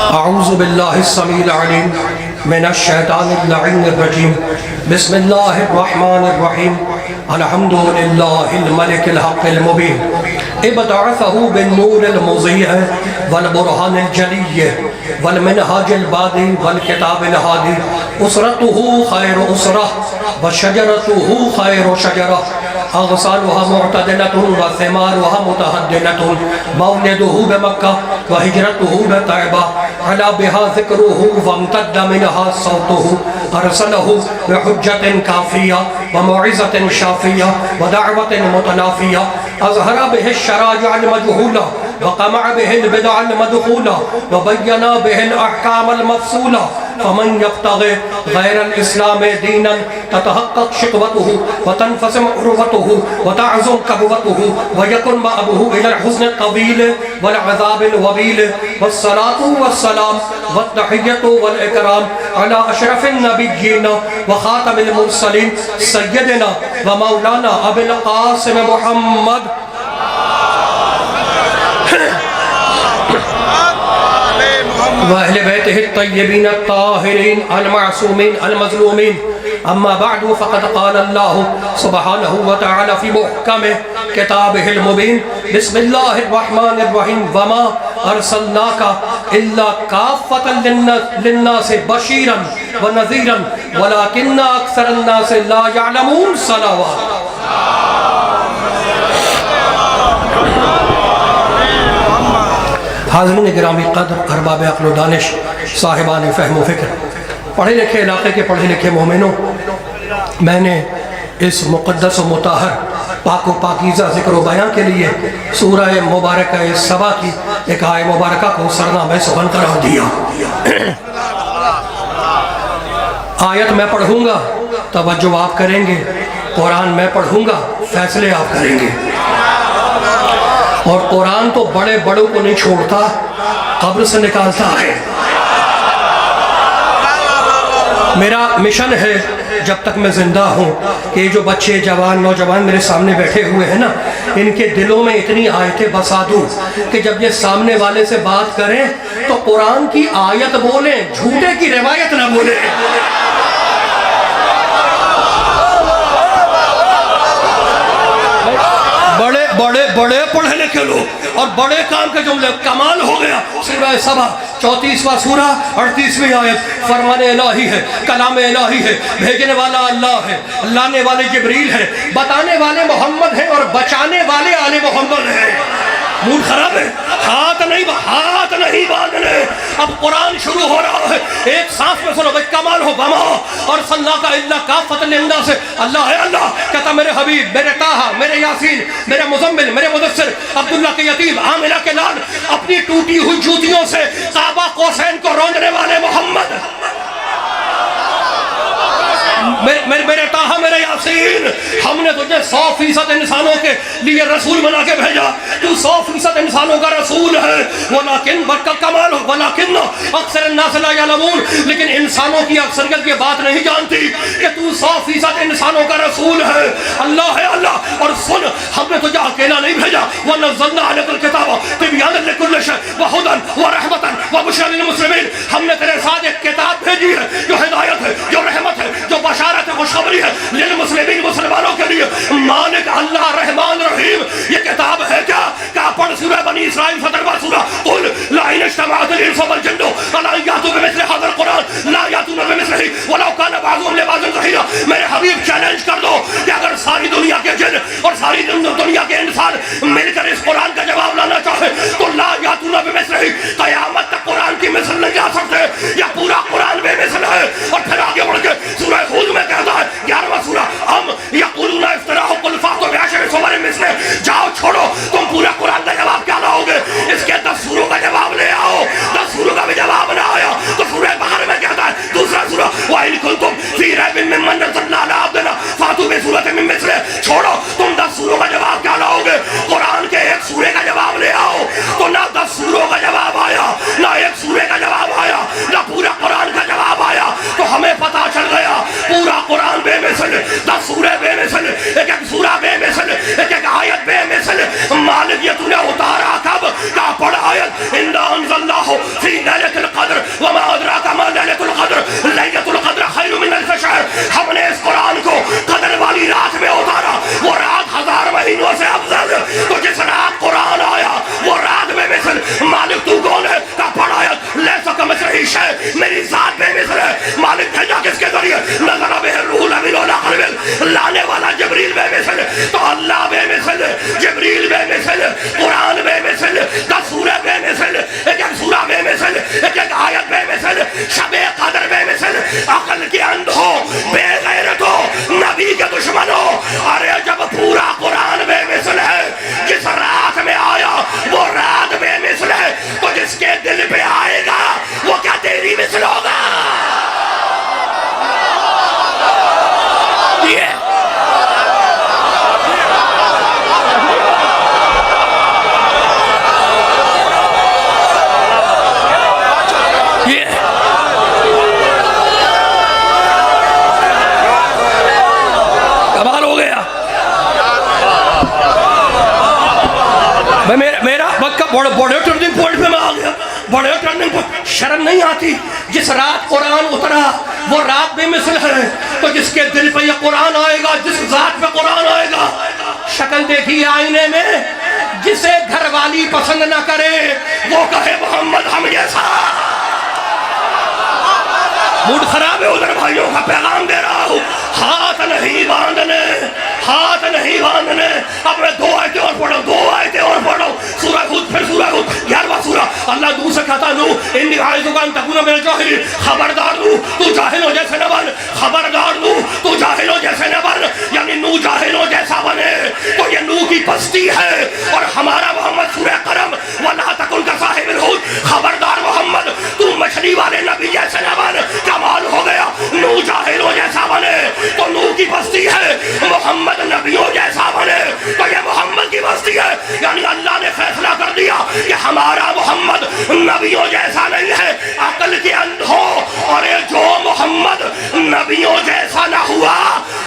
अऊज़ु बिल्लाहि स्समीइल अलीम मिनश शैतानिर रजीम बिस्मिल्लाहिर रहमानिर रहीम अल्हम्दुलिल्लाहिल मलिकिल हक़्क़िल मुबीन इब्तअसहु बिन्नूरिल मुज़ीअ वल बुरहानिल जलिय्य वल मिनहाजिल बादी वल किताबिल हादी उसरतुहु खैरु उसरह व शजरतुहु खैरु शजरह अग़सालुहा मुअतदिलतुन व सिमारुहा मुतहद्दिलतुन मौलिदुहु बिमक्का व हिजरतुहु बितैबा अला बिहा ज़िक्रुहु वम्तद्द मिनहा सौतुहु अरसलहु बिहुज्जतिन काफ़िया व मौइज़तिन शाफ़िया व दअवतिन मुतनाफ़िया अज़हरा बिहि शराइअल मजहूला व क़मअ बिहिल बिदअल मदख़ूला व बय्यना बिहिल अहकामल मफ़सूला फ़मन यब्तग़ि गैरल इस्लाम दीनन ततहक़्क़क़ शिक़वतुहु व तनफ़सिम उर्वतुहु व तअज़ुम कबवतुहु व यकुन मअबुहु इलल हुज़्नित तवील वल अज़ाबिल वबील वस्सलातु वस्सलाम वत्तहिय्यतु वल इकराम अला अशरफिन नबिय्यीन व ख़ातमिल मुरसलीन सय्यदिना व मौलाना अबिल क़ासिम मुहम्मद व अहले बैतिहि तय्यबीन अत्ताहिरीन अल मासूमीन अल मज़लूमीन अम्मा बअदु फ़क़द क़ाल अल्लाहु सुब्हानहु व तआला फ़ी मुहकमि किताबिहिल मुबीन बिस्मिल्लाहिर रहमानिर रहीम वमा अरसलनाका इल्ला काफ़्फ़तन लिन्नासि बशीरन व नज़ीरन वलाकिन्ना अक्सरन नासि ला यअलमून सलावत। हाज़िरीन गिरामी क़द्र अरबाब अक़्ल व दानिश साहिबान फ़हम व फ़िक्र, पढ़े लिखे इलाक़े के पढ़े लिखे मोमिनों, मैंने इस मुक़द्दस व मुताहर पाक व पाकीज़ा ज़िक्र व बयां के लिए सूरह मुबारक सबा की एक आय मुबारक को सरनामे सुबन करार दिया। आयत मैं पढ़ूँगा, तवज्जो आप करेंगे, कुरान मैं पढ़ूँगा, फैसले आप करेंगे। और कुरान तो बड़े बड़ों को नहीं छोड़ता, कब्र से निकालता है। मेरा मिशन है जब तक मैं जिंदा हूँ कि ये जो बच्चे जवान नौजवान मेरे सामने बैठे हुए हैं ना, इनके दिलों में इतनी आयतें बसा दूँ कि जब ये सामने वाले से बात करें तो कुरान की आयत बोले, झूठे की रिवायत ना बोले। बड़े बड़े बड़े पढ़े लिखे लोग और बड़े काम के जुमले, कमाल हो गया। सूरह सबा 34वां सूरा 38वीं आयत, फरमाने इलाही है, कलाम इलाही है, भेजने वाला अल्लाह है, लाने वाले जिब्रील है, बताने वाले मोहम्मद है और बचाने वाले आले मोहम्मद है। मूड खराब है, हाथ नहीं बांधने। अब कुरान शुरू हो रहा है, एक सांस में सुनो भाई, कमाल हो बमा और सल्ला का इल्ला काफ़तन लिन्नास से अल्लाह है अल्लाह। कहता मेरे हबीब, मेरे ताहा, मेरे यासीन, मेरे मुज़म्मिल, मेरे मुदस्सिर, अब्दुल्ला के यतीम, आमिना के लाल, अपनी टूटी हुई जूतियों से काबा कौसैन को रौंदने वाले मोहम्मद, मेरे ताहा, मेरे यासीन, हमने तुझे 100% इंसानों के लिए रसूल बना के भेजा, तू 100% इंसानों का रसूल है। वलाकिन कमाल हो, वलाकिन अक्सर नास ला यअलमून, लेकिन इंसानों की अक्सरियत ये बात नहीं जानती कि तू 100% इंसानों का रसूल है। अल्लाह है अल्लाह। और सुन, हमने तुझे अकेला नहीं भेजा, वनज़्ज़लना अलैकल किताब तिबयानन लिकुल्लि शै व हुदन व रहमतन व बुशरा लिल मुस्लिमीन, हमने तेरे साथ एक किताब भेजी है जो हिदायत है, जो रहमत है, जो बशारत है, खुशखबरी है लिल मुस्लिमीन, मुसलमानों के लिए। मालिक अल्लाह रहमान रहीम, ये किताब है क्या? पढ़ सूरह बनी इस्राइल 17वां सूरा, कुल ला इन इज्तमाअतिल इंसु वल जिन्नु अला यातू बिमिस्लि हाज़िल कुरान ला यातूना बिमिस्लिही वलौ काना बाज़ुहुम लिबाज़िन ज़हीरा। मेरे हबीब चैलेंज कर दो कि अगर सारी दुनिया के जिन और सारी दुनिया के इंसान मिलकर इस कुरान का जवाब लाना चाहे तो ला यातूना बिमिस्लिही, क़यामत तक कुरान की मिसाल नहीं ला सकते, या पूरा कुरान बेमिसाल है। और फिर आगे बढ़ के सूरह हूद में कहता है 11वां सूरा, हम यक़ूलूना इफ्तराहु कुल फ़अतू बिअशरि सुवरिन मिस्लिही, जाओ छोड़ो, तुम पूरा कुरान का जवाब क्या लाओगे? इसके 10 सूरों का जवाब ले आओ। 10 सूरों का भी जवाब ना आया तो सूरह बकरा में कहता है, दूसरा सूरा, व इन कुंतुम फ़ी रैबिन मिम्मा नज़्ज़लना अला अब्दिना फ़अतू बिसूरतिन मिन मिस्लिही, छोड़ो, तुम 10 सूरों का जवाब क्या लाओगे? कुरान के एक सूरे का जवाब ले आओ। तो ना 10 सूरों का जवाब आया, ना एक सूरे का जवाब आया, ना पूरा कुरान का जवाब आया। तो हमें बड़े बड़े टर्निंग पॉइंट पे मैं आ गया, बड़े टर्निंग पॉइंट। शर्म नहीं आती? जिस रात कुरान उतरा वो रात बेमिसल है, तो जिसके दिल पे ये कुरान आएगा, जिस जात पे कुरान आएगा, शक्ल देखी आईने में, जिसे घर वाली पसंद न करे वो कहे मोहम्मद हम जैसा। मूड खराब है उधर भाइयों का पैगाम दे रहा हूँ, हाथ नहीं बांधने, हाथ नहीं बांधने। अब मैं 2 आयतें और पढ़ो, 2 आयतें और पढ़ो। सूरह हुद, फिर सूरह हुद 11वां सूरह। अल्लाह दूर से कहता नू इन्नी आयतुकान तकुना मेरे जाहिल, खबरदार नू तू जाहिलों जैसे न बन, खबरदार नू तू जाहिलों जैसे न बन, यानी नू जाहिलों जैसा बने तो ये नू की बस्ती है। और हमारा मोहम्मद सूरह करम वला तकुन का साहिबुल हुद, खबरदार मोहम्मद तू मछली वाले नबी जैसे न बन। कमाल हो गया, नू जाहिलों जैसा बने तो नू की बस्ती है, मोहम्मद नबियों जैसा बने तो ये मोहम्मद की बस्ती है। यानी अल्लाह ने फैसला कर दिया कि हमारा मोहम्मद नबियों जैसा नहीं है, अकल के अंधों। और ये जो मोहम्मद नबियों जैसा ना हुआ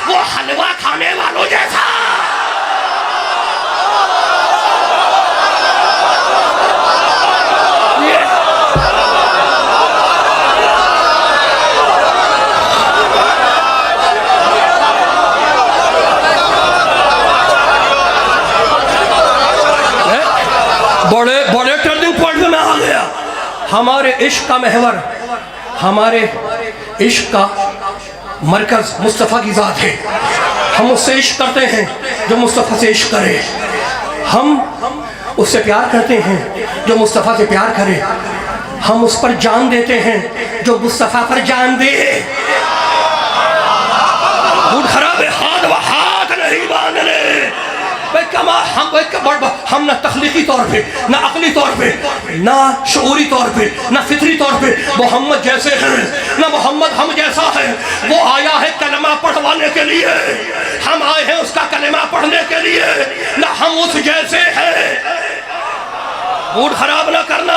वो हलवा खाने वालों जैसा। बड़े बड़े टर्निंग पॉइंट में मैं आ गया। हमारे इश्क का महवर, हमारे इश्क का मरकज मुस्तफ़ा की ज़ात है। हम उससे इश्क करते हैं जो मुस्तफ़ा से इश्क करे, हम उससे प्यार करते हैं जो मुस्तफ़ा से प्यार करे, हम उस पर जान देते हैं जो मुस्तफ़ा पर जान दे। मूड खराब है, हाथ नहीं बांधने। हम ना तख्लीकी तौर पे, ना अकली तौर पे, ना शऊरी तौर पे, ना फितरी तौर पे मोहम्मद जैसे हैं, ना मोहम्मद हम जैसा है। वो आया है कलमा पढ़वाने के लिए, हम आए हैं उसका कलमा पढ़ने के लिए, ना हम उस जैसे हैं। मूड खराब ना करना,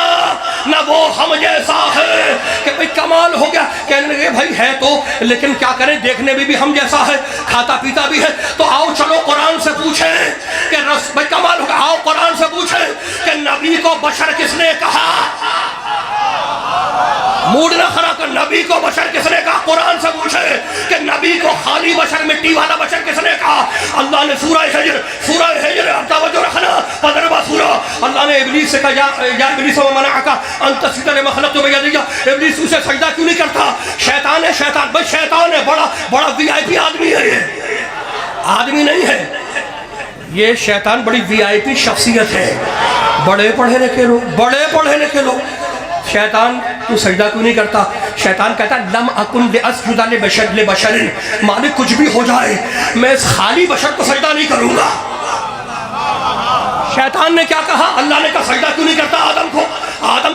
ना वो हम जैसा है कि भाई कमाल हो गया। कहने लगे भाई है तो, लेकिन क्या करें, देखने में भी हम जैसा है, खाता पीता भी है। तो आओ चलो कुरान से पूछें कि भाई कमाल हो गया, आओ कुरान से पूछें कि नबी को बशर किसने कहा। मूड ना खराब कर, नबी को बशर किसने कहा, कुरान से पूछे कि नबी को खाली बशर, मिट्टी वाला बशर किसने कहा। अल्लाह ने सूरह हिज्र तवज्जो रखना 15वां सूरह, अल्लाह ने इब्लीस से कहा या इब्लीस व मनाअका अन तस्जुदा लिमा खलक़तु बियदिया, इब्लीस उसे सजदा क्यों नहीं करता। शैतान है, शैतान भाई शैतान है, बड़ा वीआईपी आदमी है। ये आदमी नहीं है, ये शैतान बड़ी वीआईपी शख्सियत है। बड़े पढ़े लिखे लोग, शैतान तू सजदा क्यों नहीं करता। शैतान कहता लम अकुन लिअस्जुदा लिबशरिन, मालिक कुछ भी हो जाए मैं इस खाली बशर को सजदा नहीं करूंगा। शैतान ने क्या कहा, अल्लाह ने कहा सजदा क्यों नहीं करता आदम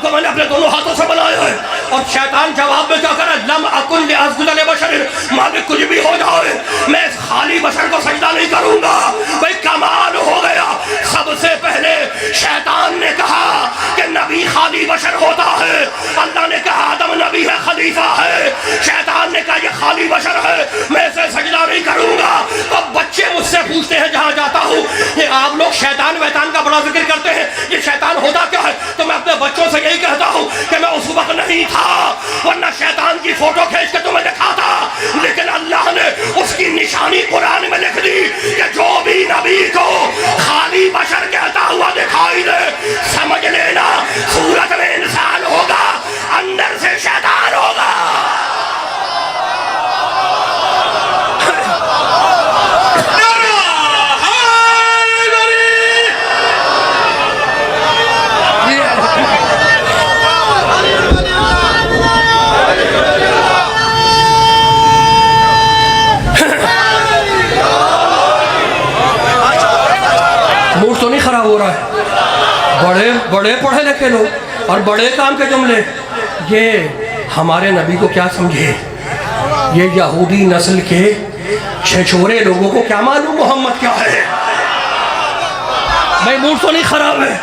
को मैंने अपने दोनों हाथों से बनाया है। और शैतान जवाब में क्या कर रहा है, लम अकुन लिअस्जुदा लिबशरिन, मालिक कुछ भी हो जाए मैं इस खाली बशर को सजदा नहीं करूंगा। भाई कमाल हो गया। सबसे पहले शैतान ने कहा कि नबी खाली बशर होता है, अल्लाह ने कहा आदम नबी है, खलीफा है। शैतान ने कहा ये खाली बशर है, मैं इसे सजदा नहीं करूंगा। तो बच्चे मुझसे पूछते हैं जहां जाता हूं, ये आप लोग शैतान वैतान का बड़ा जिक्र करते हैं, ये शैतान होता क्या है। तो मैं अपने बच्चों से यही कहता हूं कि मैं उस वक्त नहीं था, वरना शैतान की फोटो खींच के तुम्हें दिखाता। लेकिन अल्लाह ने उसकी निशानी कुरान में लिख दी कि जो भी नबी को खाली बशर कहता हुआ दिखाई दे, समझ लेना सूरत में इंसान होगा, अंदर से शैतान होगा। मूड तो नहीं खराब हो रहा है। बड़े पढ़े लिखे लोग और बड़े काम के जुमले, ये हमारे नबी को क्या समझे। ये यहूदी नस्ल के छछोरे लोगों को क्या मालूम मोहम्मद क्या है। भाई मूड तो नहीं खराब है,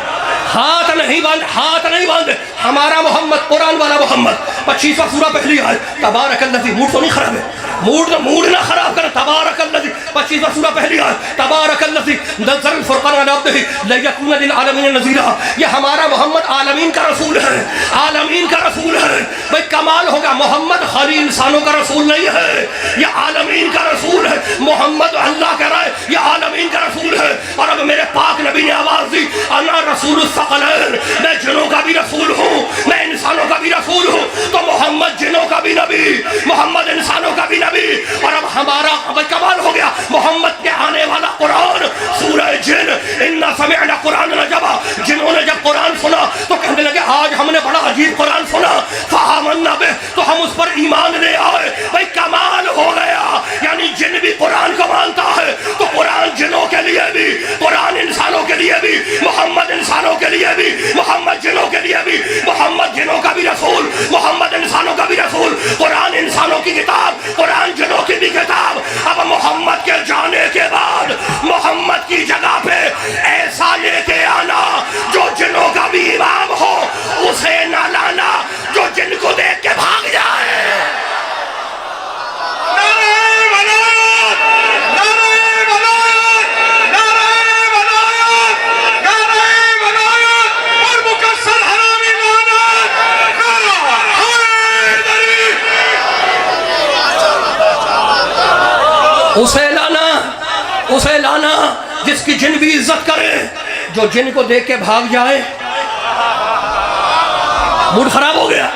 हाथ नहीं बांध हमारा मोहम्मद, कुरान वाला मोहम्मद। 25वां सूरा पहली आयत, तबारकल्लज़ी। मूड तो नहीं खराब है, मूड ना खराब कर। तबारकल्लज़ी 25वां सूरा पहली आयत, तबारकल्लज़ी नज़्ज़ल फ़ुरक़ान अला अब्दिही लियकूना लिलआलमीन नज़ीरा। ये हमारा मोहम्मद आलमीन का रसूल है, आलमीन का रसूल है। भाई कमाल होगा, मोहम्मद खाली इंसानों का रसूल नहीं है, ये आलमीन का रसूल है। मोहम्मद अल्लाह कह रहा है ये आलमीन का रसूल है। और अब मेरे पाक नबी ने आवाज दी, अना रसूलुस सकलैन, मैं जिनों का भी रसूल हूँ, मैं इंसानों का भी रसूल हूँ। तो मोहम्मद जिनों का भी नबी, मोहम्मद इंसानों का भी नबी। और अब हमारा कमाल हो गया, मोहम्मद के आने वाला कुरान सूरह जिन, इन्ना समिअना कुरान अजबा। जिन्होंने जब कुरान सुना तो कहने लगे आज हमने बड़ा अजीब कुरान सुना, फआमन्ना बिह, तो हम उस पर ईमान ले आए। भाई कमाल हो गया, यानी जिन भी कुरान को मानता है तो कुरान जिनों के लिए भी, कुरान इंसानों के लिए भी, मोहम्मद इंसानों के लिए भी, मोहम्मद जिनों के लिए भी। मोहम्मद जिनों का भी रसूल, मोहम्मद इंसानों का भी रसूल। कुरान इंसानों की किताब, कुरान जिनों की भी किताब। अब मोहम्मद के जाने के बाद मोहम्मद की जगह पे ऐसा लेके आना जो जिनों का भी इमाम हो, उसे ना लाना जो जिनको देख के भाग जाए। उसे लाना जिसकी जिन भी इज्जत करे, जो जिन को देख के भाग जाए। मूड खराब हो गया।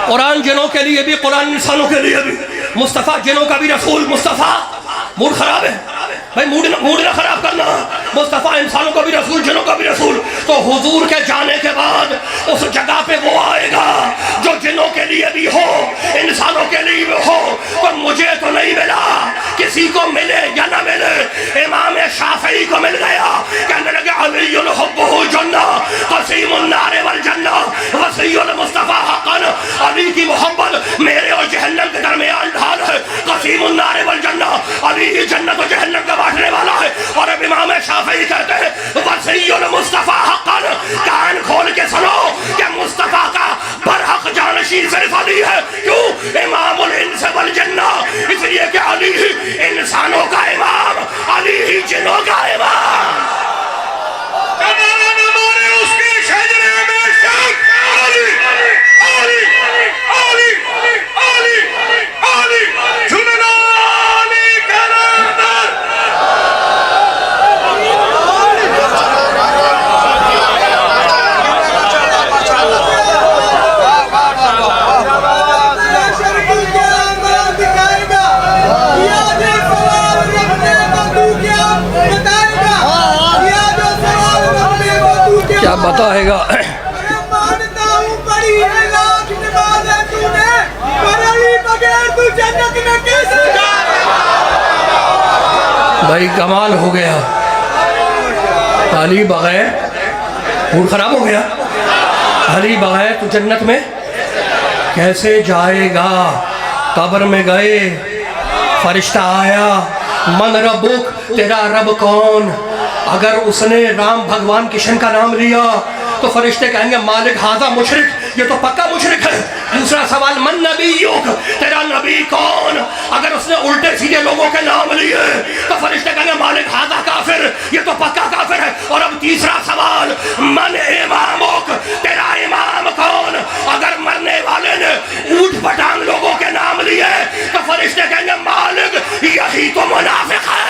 कुरान जिनों के लिए भी, कुरान इंसानों के लिए भी। मुस्तफ़ा जिनों का भी रसूल, मुस्तफ़ा। मूड खराब है भाई, मूड ना खराब करना। मुस्तफ़ा इंसानों का भी रसूल, जिनों का भी रसूल। तो हुजूर के जाने के बाद उस जगह पे वो आएगा जो जिनों के लिए भी हो, इंसानों के लिए भी हो। पर मुझे तो नहीं मिला, किसी को मिले या ना मिले, इमाम शाफई को मिल गया। कहने लगे अलीयुल हुब्बुहु जन्ना क़सीमुन नार वल जन्ना वसीयुल मुस्तफ़ा हक़्क़न। अली की मोहब्बत मेरे और जहन्नम के दरमियान ढाल है। क़सीमुन नार वल जन्ना, अली ही जन्नत और जहन्नम का बांटने वाला है। और अब इमाम शाफई कहते हैं वसीयुल मुस्तफ़ा हक़्क़न। कान खोल के सुनो कि मुस्तफ़ा का बरहक जानशीन सिर्फ अली है। क्यों? इमामुल इंस वल जन्ना, इसलिए कि अली ही इंसानों का इमाम, अली ही जिन्नों का इमाम। क्या बताएगा? मानता हूँ बड़ी है लाख नमाज़ तूने, पर अली बगैर तू जन्नत में कैसे जाएगा? भाई कमाल हो गया। अली बगैर, मूड खराब हो गया। अली बगैर तू जन्नत में कैसे जाएगा? कब्र में गए, फरिश्ता आया, मन रब्बुक, तेरा रब कौन? अगर उसने राम भगवान किशन का नाम लिया तो फरिश्ते कहेंगे मालिक हाजा मुशरिक, ये तो पक्का मुशरिक है। दूसरा सवाल मन नबीयुक, तेरा नबी कौन? अगर उसने उल्टे सीधे लोगों के नाम लिए तो फरिश्ते कहेंगे मालिक हाजा काफिर, ये तो पक्का काफिर है। और अब तीसरा सवाल मन इमामुक, तेरा इमाम कौन? अगर मरने वाले ने ऊट पटांग लोगों के नाम लिए तो फरिश्ते कहेंगे मालिक यही तो मुनाफिक है।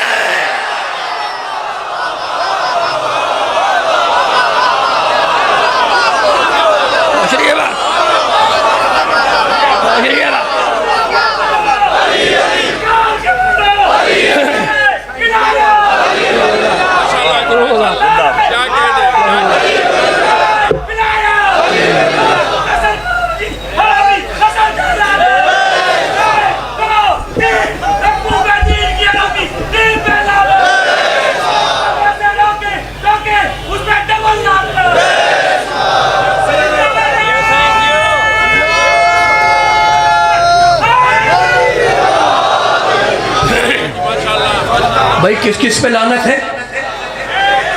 भाई किस किस पे लानत है,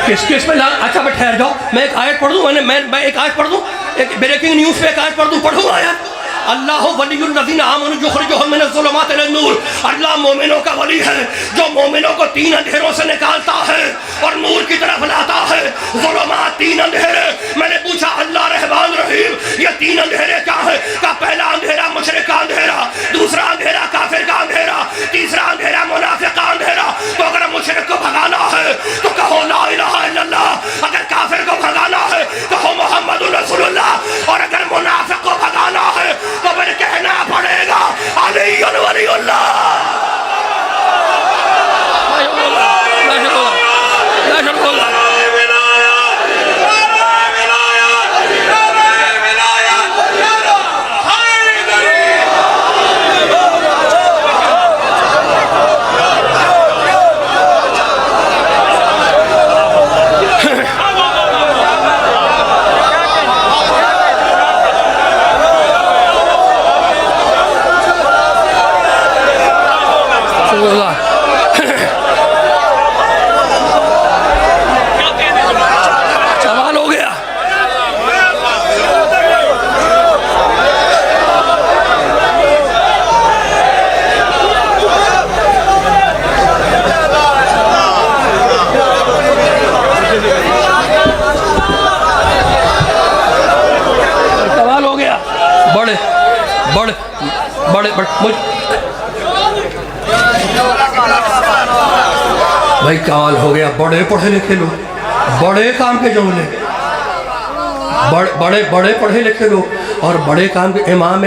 किस किस पे लानत? अच्छा मैं ठहर जाओ, मैं एक आयत पढ़ दूं। मैं एक आयत पढ़ दूं। एक ब्रेकिंग न्यूज़ पे एक आयत पढ़ दूं, पढ़ूं आयत। अल्लाह वलियुल्लज़ीना आमनु युखरिजुहुम मिनज़्ज़ुलुमाति इलन-नूर। अल्लाह मोमिनों का वली है जो मोमिनों को तीन अंधेरों से निकालता है और नूर की तरफ लाता है। ज़ुलुमात, तीन अंधेरे। मैंने पूछा अल्लाह रहमान रहीम ये तीन अंधेरे क्या है? का पहला अंधेरा मुशरिक का अंधेरा, दूसरा अंधेरा काफिर का अंधेरा, तीसरा अंधेरा मुनाफिक का अंधेरा। तो अगर मुशरिक को भगाना है तो कहो ला इलाहा इल्लल्लाह, अगर काफिर को भगाना है कहो मुहम्मदुर रसूलुल्लाह, और अगर मुनाफिक को भगाना है तो फिर कहना पड़ेगा अली वलीउल्लाह। सवाल हो गया। सवाल हो गया। बड़े बड़े बड़े बड़े भाई कमाल हो गया। बड़े पढ़े लिखे लोग, बड़े काम के जुमले, बड़े बड़े पढ़े लिखे लोग और बड़े काम के। इमाम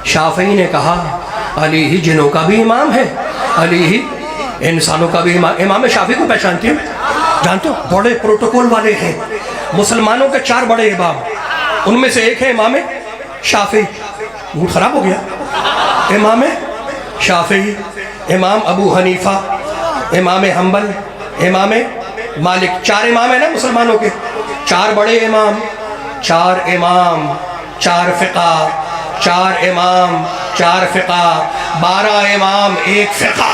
शाफी ने कहा अली ही जिनों का भी इमाम है, अली ही इंसानों का भी इमाम। इमाम शाफी को पहचानते हो? जानते हो? बड़े प्रोटोकॉल वाले हैं। मुसलमानों के चार बड़े इमाम, उनमें से एक है इमाम शाफी। मूड खराब हो गया। इमाम शाफी, इमाम अबू हनीफा, इमाम हम्बल, इमाम मालिक। चार इमाम है ना मुसलमानों के, चार बड़े इमाम, चार इमाम, चार फ़िक़ा, चार इमाम, चार फ़िक़ा, 12 इमाम, एक फ़िक़ा।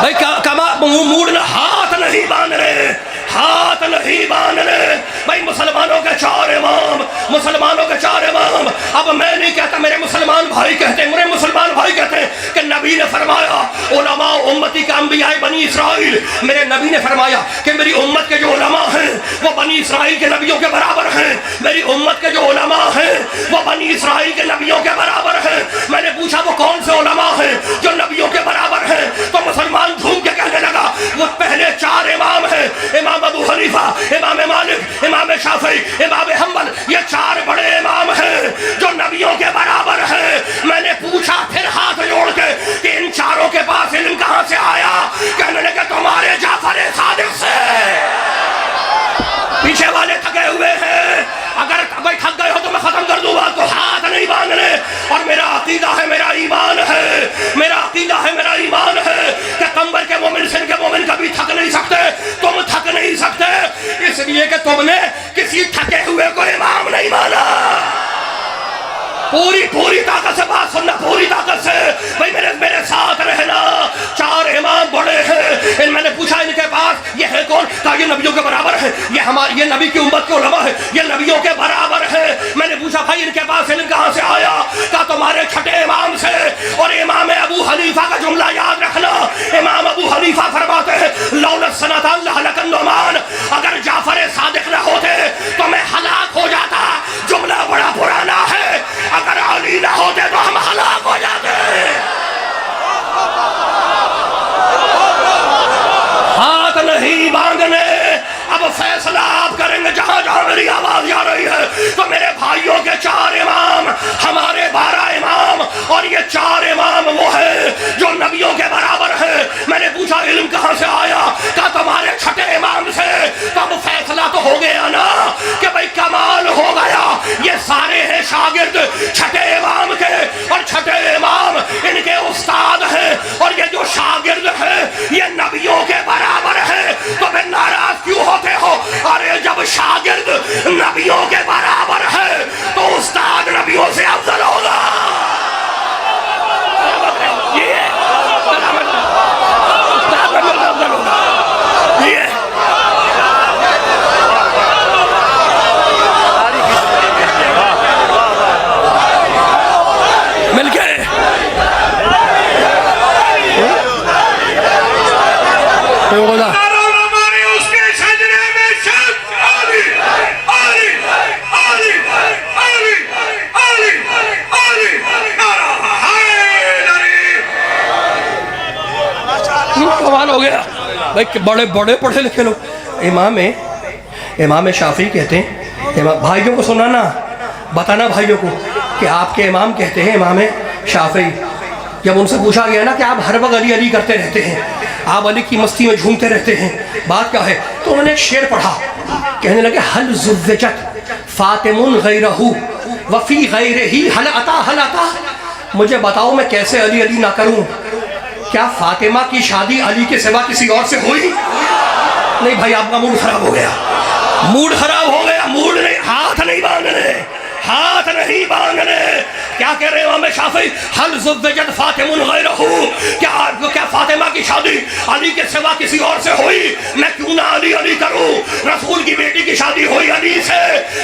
भाई कमा मूड ना, हाथ नहीं बांध रहे, हाथ नहीं बांध रहे। भाई मुसलमानों के चार इमाम, मुसलमानों के चार इमाम। अब मैं नहीं कहता, मेरे मुसलमान भाई कहते हैं, मेरे मुसलमान भाई कहते हैं कि नबी ने फरमाया उलमा उम्मती का अंबिया बनी इसराइल। मेरे नबी ने फरमाया कि मेरी उम्मत के जो उलमा हैं वो बनी इसराइल के नबियों के बराबर हैं। मेरी उम्मत के जो उलमा हैं वो बनी इसराइल के नबियों के बराबर हैं। मैंने पूछा वो कौन से उलमा हैं जो नबियों के बराबर हैं? तो मुसलमान झूम के कहने लगा वो पहले चार इमाम हैं, इमाम अबू हनीफा, इमाम मालिक, इमाम शाफी, इमाम हम्बल। ये चार बड़े इमाम हैं जो नबियों के बराबर हैं। मैंने पूछा फिर हाथ जोड़ के कि इन चारों के पास इल्म कहां से आया? कहने लगे तुम्हारे जाफर सादिक से। पीछे वाले थके हुए हैं, अगर भाई थक गए हो तो मैं खत्म कर दूंगा, तो हाथ नहीं बांधने। और मेरा अकीदा है, मेरा ईमान है, मेरा अकीदा है, मेरा ईमान है कि कंबर के मोमिन सिन के मोमिन कभी थक नहीं सकते। तुम थक नहीं सकते इसलिए कि तुमने किसी थके हुए को इमाम नहीं माना। पूरी ताकत से बात सुनना, पूरी ताकत से भाई मेरे साथ रहना। चार इमाम बड़े हैं। मैंने पूछा इनके पास ये है कौन? कहा ये नबियों के बराबर है, ये नबी की उम्मत के उलमा है, ये नबियों के बराबर है। मैंने पूछा भाई इनके पास इल्म कहां से आया? कहा तुम्हारे छठे इमाम से। और इमाम अबू हनीफा का जुमला याद रखना। इमाम अबू हनीफा फरमाते हैं लौला सनतन लहलकन नुमान, अगर जाफर सादिक न होते तो मैं हलाक हो जाता। जुमला बड़ा पुराना है, अगर अली ना होते तो हम हलाक हो जाते। हाथ नहीं बांधने। अब फैसला आप करेंगे जहां जहां मेरी आवाज आ रही है। तो मेरे भाइयों के चार इमाम, हमारे 12 इमाम, और ये चार इमाम वो है जो नबियों के बराबर है। मैंने पूछा इल्म कहां से आया? कहा तुम्हारे छठे इमाम से। तो अब फैसला तो हो गया ना कि भाई कमाल हो गया, ये सारे हैं शागिर्द छठे इमाम के, और छठे इमाम इनके उस्ताद हैं, और ये जो शागिर्द हैं ये नबियों के बराबर है। तो फिर नाराज क्यों होते हो? अरे जब शागिर्द नबियों के बराबर है तो उस्ताद नबियों से अफजल होगा। तो बोला हमारे उसके सजने में शक आली आली आली आली आली आली नारा हैदरी। कमाल हो गया भाई, बड़े बड़े पढ़े लिखे लोग। इमाम शाफी कहते हैं, भाइयों को सुनाना, बताना भाइयों को कि आपके इमाम कहते हैं, इमाम शाफी, जब उनसे पूछा गया ना कि आप हर वक्त अली अली करते रहते हैं, आप अली की मस्ती में झूमते रहते हैं, बात क्या है, तो उन्होंने एक शेर पढ़ा, कहने लगे हल ज़ुव्विजत फातिमुन गैरहू वफ़ी गैरिही हल अता। मुझे बताओ मैं कैसे अली अली ना करूं, क्या फातिमा की शादी अली के सिवा किसी और से हुई? नहीं भाई, आपका मूड खराब हो गया, मूड खराब हो गया, मूड नहीं, हाथ नहीं बांधने, हाथ नहीं बांधने। क्या कह रहे हो इमाम शाफी? हल ज़ुव्विजत फातिमुन गैरहू, क्या फातिमा की शादी अली के सिवा किसी और से हुई? मैं क्यों ना अली अली करूं? रसूल की बेटी की शादी हुई अली से,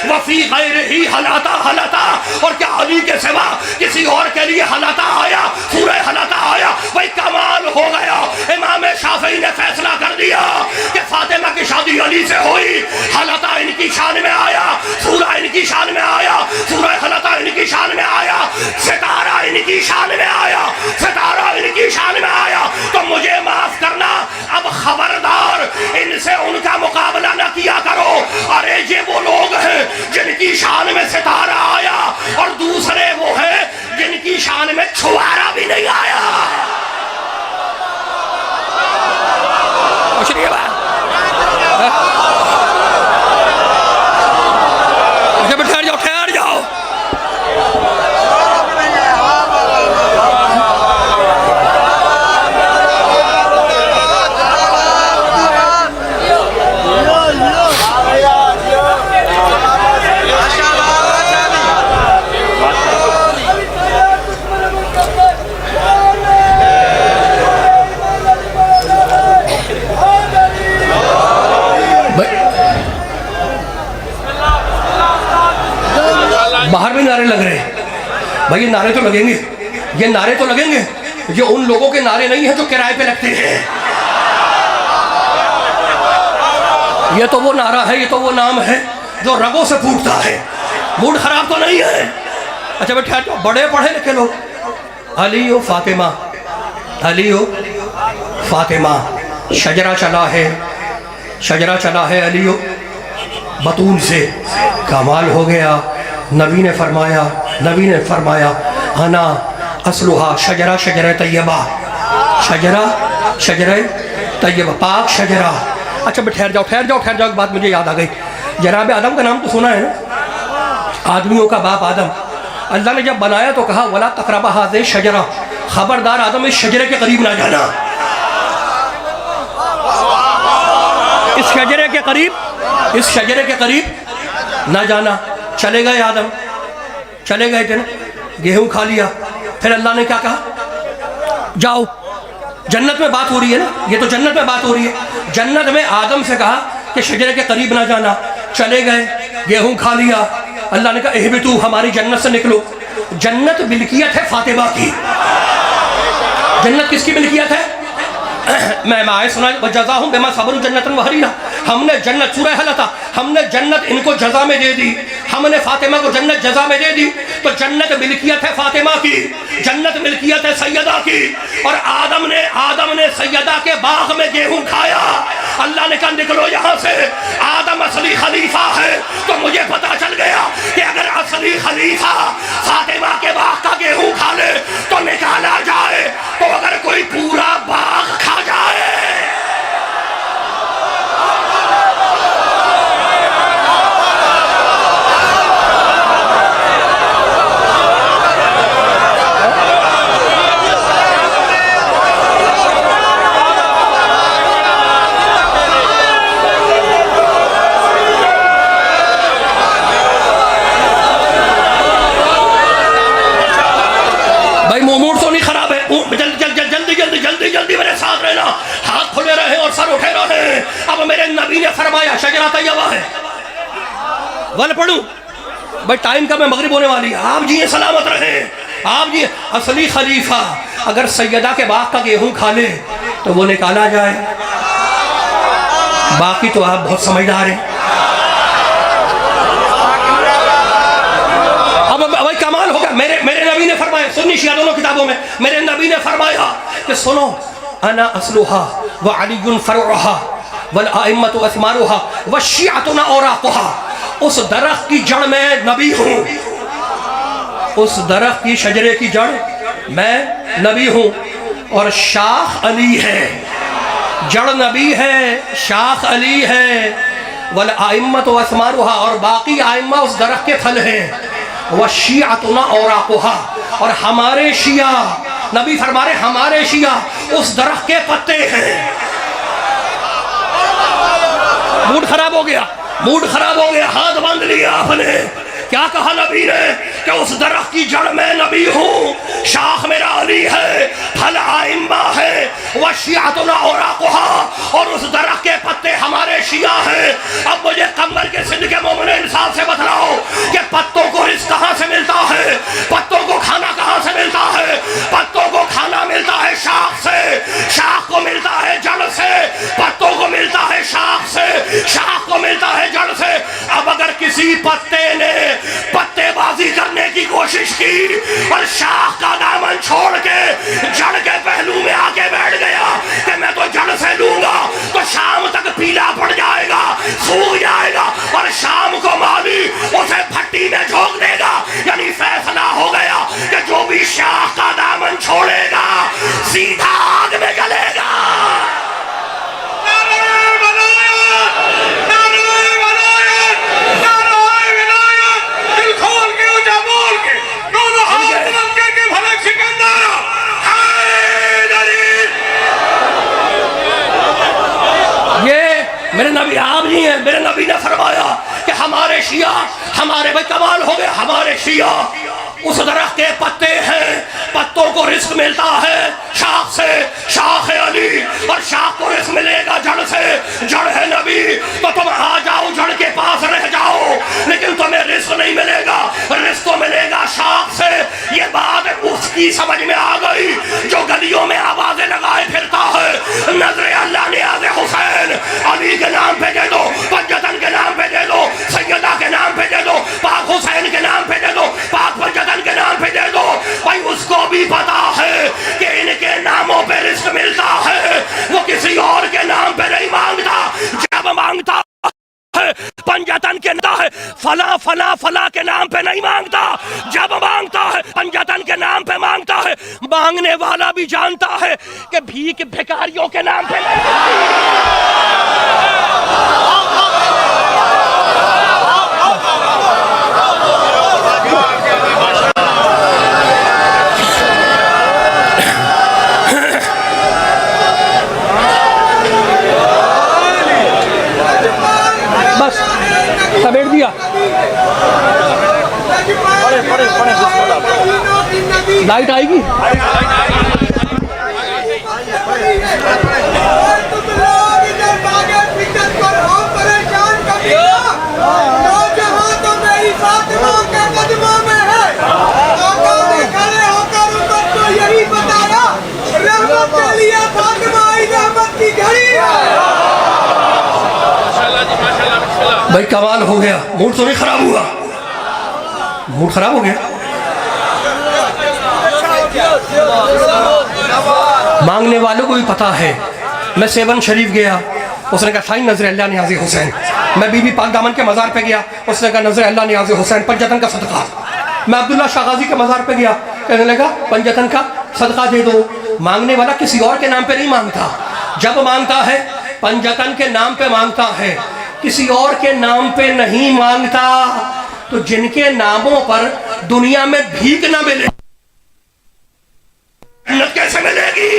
वफ़ी गैरिही हलाता हलाता, और क्या अली के सिवा किसी और के लिए हलाता आया, सूरह हलाता आया? भाई कमाल हो गया, इमाम शाफी ने फैसला कर दिया कि फातिमा की शादी अली से हुई, हलाता इनकी शान में आया, सूरह इनकी शान में आया, सूरह हलाता इनकी शान में आया, सितारा इनकी शान में आया, सितारा इनकी शान में आया। तो मुझे माफ करना, अब खबरदार इनसे उनका मुकाबला न किया करो। अरे ये वो लोग हैं जिनकी शान में सितारा आया, और दूसरे वो हैं जिनकी शान में छुआरा भी नहीं आया। ठहर जाओ, ठहर जाओ। बाहर भी नारे लग रहे हैं भाई, ये नारे तो लगेंगे, ये नारे तो लगेंगे, ये उन लोगों के नारे नहीं है जो किराए पे लगते हैं। ये तो वो नारा है, ये तो वो नाम है जो रगों से फूटता है। मूड खराब तो नहीं है? अच्छा बेटा, तो बड़े पढ़े लिखे लोग, अली ओ फातिमा, अली ओ फातिमा, शजरा चला है, शजरा चला है अली ओ बतूल से। कमाल हो गया, नबी ने फरमाया अना असलुहा शजरा शजरा तैयबा, शजरा शजरा तैयबा, पाक शजरा। अच्छा ठहर जाओ, एक बात मुझे याद आ गई। जनाब आदम का नाम तो सुना है ना, आदमियों का बाप आदम। अल्लाह ने जब बनाया तो कहा वला तक़रबा हाज़िही शजरा, खबरदार आदम इस शजरे के करीब ना जाना, इस शजरे के करीब, इस शजरे के करीब ना जाना। चले गए आदम, चले गए थे ना, गेहूं खा लिया, फिर अल्लाह ने क्या कहा, जाओ। जन्नत में बात हो रही है ना, ये तो जन्नत में बात हो रही है। जन्नत में आदम से कहा कि शजरे के करीब ना जाना, चले गए, गेहूं खा लिया। अल्लाह ने कहा इहबितू, हमारी जन्नत से निकलो। जन्नत मिल्कियत है फातिमा की। जन्नत किसकी मिल्कियत है? मैं आए सुना जज़ाहुम बिमा सबरू जन्नतन व हरीरा, हमने जन्नत, सूरह हलता, हमने जन्नत इनको जजा में दे दी, हमने फातिमा को जन्नत जजा में दे दी। तो जन्नत मिल्कियत है फातिमा की, जन्नत मिल्कियत है सैयदा की। और आदम ने सैयदा के बाग में गेहूं खाया। अल्लाह ने कहा निकलो यहाँ से, आदम असली खलीफा है। तो मुझे पता चल गया कि अगर असली खलीफा फातिमा के बाग का गेहूं खा ले तो निकाला जाए, तो अगर कोई पूरा बाग खा जाए, भाई मूड तो नहीं खराब है, जल्दी मेरे साथ रहना, हाथ खुले रहे और सर उठे रहे। अब मेरे नबी ने फरमाया शजरा तैयबा है, वल पढ़ूं भाई, टाइम का मैं मगरिब होने वाली है, आप जी सलामत रहे, आप जी। असली खलीफा अगर सैयदा के बाग का गेहूं खा ले तो वो निकाला जाए, बाकी तो आप बहुत समझदार हैं। अब भाई कमाल होगा, मेरे नबी ने फरमाया, सुन्नी शिया दोनों किताबों में मेरे नबी ने फरमाया कि सुनो, अना असलुहा व अलीयुन फरुहा वल आइम्मतु असमारुहा व शिअतुना औराकुहा। उस दरख्त की जड़ में नबी हूँ, उस दरख्त की शजरे की जड़ मैं नबी हूँ, और शाख अली है। जड़ नबी है, शाख अली है। वल आइम्मतु असमारुहा, और बाकी आइम्मा उस दरख्त के फल हैं। वह शिअतुना औराकुहा, और हमारे शिया, नबी फरमा रहे हमारे शिया उस दरख्त के पत्ते हैं। मूड खराब हो गया, मूड खराब हो गया, हाथ बांध लिया आपने। क्या कहा नबी ने कि उस दरख्त की जड़ में नबी हूँ, शाख मेरा अली है, फल आइम्मा है, वह शिअतुना औराकुहा, और उस दरख्त के पत्ते हमारे शिया हैं। अब मुझे कमर के सिंध के मोमिन इंसान से बतलाओ कि पत्तों को रिज़्क़ कहाँ से मिलता है, पत्तों को खाना कहाँ से मिलता है? पत्तों को खाना मिलता है शाख से, शाख को मिलता है जड़ से, पत्तों को मिलता है शाख से, शाख को मिलता है जड़ से। अब अगर किसी पत्ते ने पत्तेबाजी करने की कोशिश की और शाख का दामन छोड़ के जड़ के पहलू में आके बैठ गया कि मैं तो जड़ से लूंगा, तो शाम तक पीला पड़ जाएगा, सूख जाएगा, और शाम को माली उसे भट्टी में झोंक देगा। यानी फैसला हो गया कि जो भी शाख का दामन छोड़ेगा सीधा आग में जलेगा। मेरे नबी आप जी हैं, मेरे नबी ने फरमाया कि हमारे शिया, हमारे भाई कमाल हो गया, हमारे शिया उस दरख्त के पत्ते हैं, पत्तों को रिज़्क़ मिलता है शाख से, शाख है अली, और शाख को रिज़्क़ मिलेगा जड़ से, जड़ है नबी। तो तुम आ जाओ, जड़ के पास रह जाओ, लेकिन तुम्हें रिज़्क़ नहीं मिलेगा, रिज़्क़ तो मिलेगा शाख से। ये बात उसकी समझ में आ गई जो गलियों में आवाजें लगाए फिरता है, नजरे अल्लाह नियाज़े हुसैन, अली के नाम पे दे दो, पंजतन के नाम पे दे दो, सैयदा के नाम पे दे दो, पाक हुसैन के नाम पे दे दो, पाक पंजतन के नाम पे दे दो। भाई उसको भी पता है कि इनके नामों पे रिज़्क़ मिलता है, वो किसी और के नाम पे नहीं मांगता। जब मांगता है पंजतन के नाम है, फला फला फला के नाम पे नहीं मांगता, जब मांगता है पंजतन के नाम पे मांगता है। मांगने वाला भी जानता है कि भीख भिखारियों के नाम पे बस समेट दिया। लाइट आएगी। यही बताया रहमत के लिए फातिमा आई रहमत की घड़ी है। भाई कमाल हो गया, मूड तो नहीं खराब हुआ? मूड खराब हो गया? मांगने वालों को भी पता है। मैं सेवन शरीफ गया, उसने कहा साईं नजर अल्लाह नियाज़े हुसैन। मैं बीबी पाक दामन के मज़ार पे गया, उसने कहा नजर अल्लाह नियाज़े हुसैन, पंजतन का सदका। मैं अब्दुल्ला शाह गाजी के मज़ार पे गया, कहने लगा पंजतन का सदका दे दो। मांगने वाला किसी और के नाम पे नहीं मांगता, जब मांगता है पंजतन के नाम पे मांगता है, किसी और के नाम पे नहीं मांगता। तो जिनके नामों पर दुनिया में भीख ना मिले, जन्नत कैसे मिलेगी?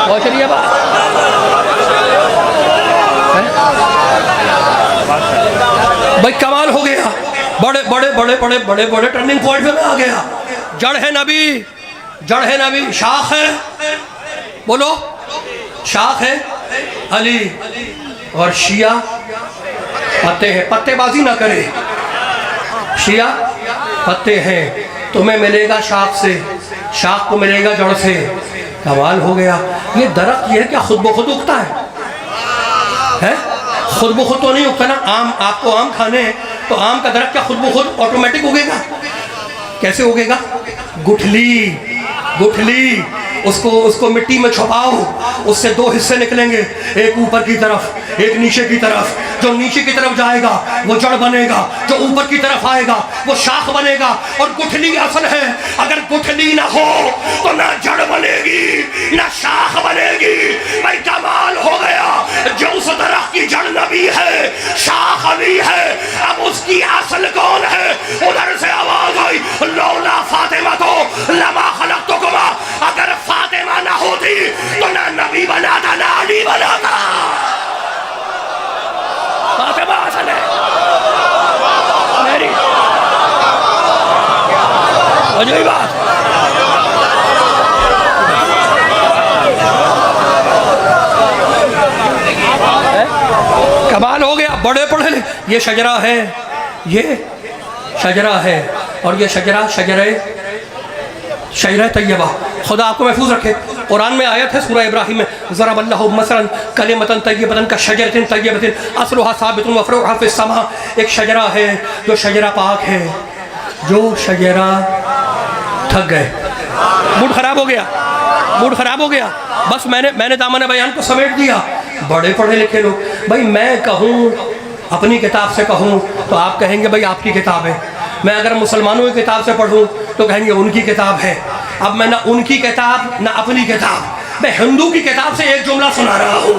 बहुत चलिए बात भाई कमाल हो गया। बड़े बड़े बड़े बड़े बड़े बड़े टर्निंग पॉइंट पे मैं आ गया। जड़ है नबी, जड़ है नबी, शाख है, बोलो शाख है अली, और शिया पत्ते हैं। पत्तेबाजी ना करे, शिया पत्ते हैं। तुम्हें मिलेगा शाख से, शाख को मिलेगा जड़ से। कमाल हो गया। ये दरख्त ये है क्या खुद ब खुद उगता है? खुद ब खुद तो नहीं उगता ना। आम, आपको आम खाने हैं तो आम का दरख्त क्या खुद ब खुद ऑटोमेटिक उगेगा? कैसे उगेगा? गुठली उसको मिट्टी में छुपाओ, उससे दो हिस्से निकलेंगे, एक ऊपर की तरफ एक नीचे की तरफ। जो नीचे की तरफ जाएगा वो जड़ बनेगा, जो ऊपर की तरफ आएगा वो शाख बनेगा। और गुठली असल है, अगर गुठली ना हो तो ना जड़ बनेगी ना शाख बनेगी। भाई कमाल हो गया। जो उस दरख्त की जड़ नबी है, शाख अली है, अब उसकी असल कौन है? उधर से आवाज आई, लौला फातिमा तो लमा खलक़तुकुमा। अगर फातिमा ना होती तो ना नबी बनाता ना अली बनाता। फातिमा असल है मेरी। अजय बात कमाल हो गया। बड़े पढ़े लिखे। ये शजरा है, ये शजरा है, और ये शजरा शजरा तैयबा। खुदा आपको महफूज रखे। कुरान में आयत है सूरह इब्राहिम में, ज़रबल्लाहु मसलन कलिमतन तय्यबतन कशजरतिन तय्यबतिन अस्लुहा साबितुन व फरूहा फिस समा। एक शजरा है जो शजरा पाक है। जो शजरा थक गए, मूड खराब हो गया, बस मैंने दामन बयान को समेट दिया। बड़े पढ़े लिखे लोग, भाई मैं कहूँ अपनी किताब से कहूँ तो आप कहेंगे भाई आपकी किताब है। मैं अगर मुसलमानों की किताब से पढ़ूँ तो कहेंगे उनकी किताब है। अब मैं ना उनकी किताब ना अपनी किताब, मैं हिंदू की किताब से एक जुमला सुना रहा हूँ।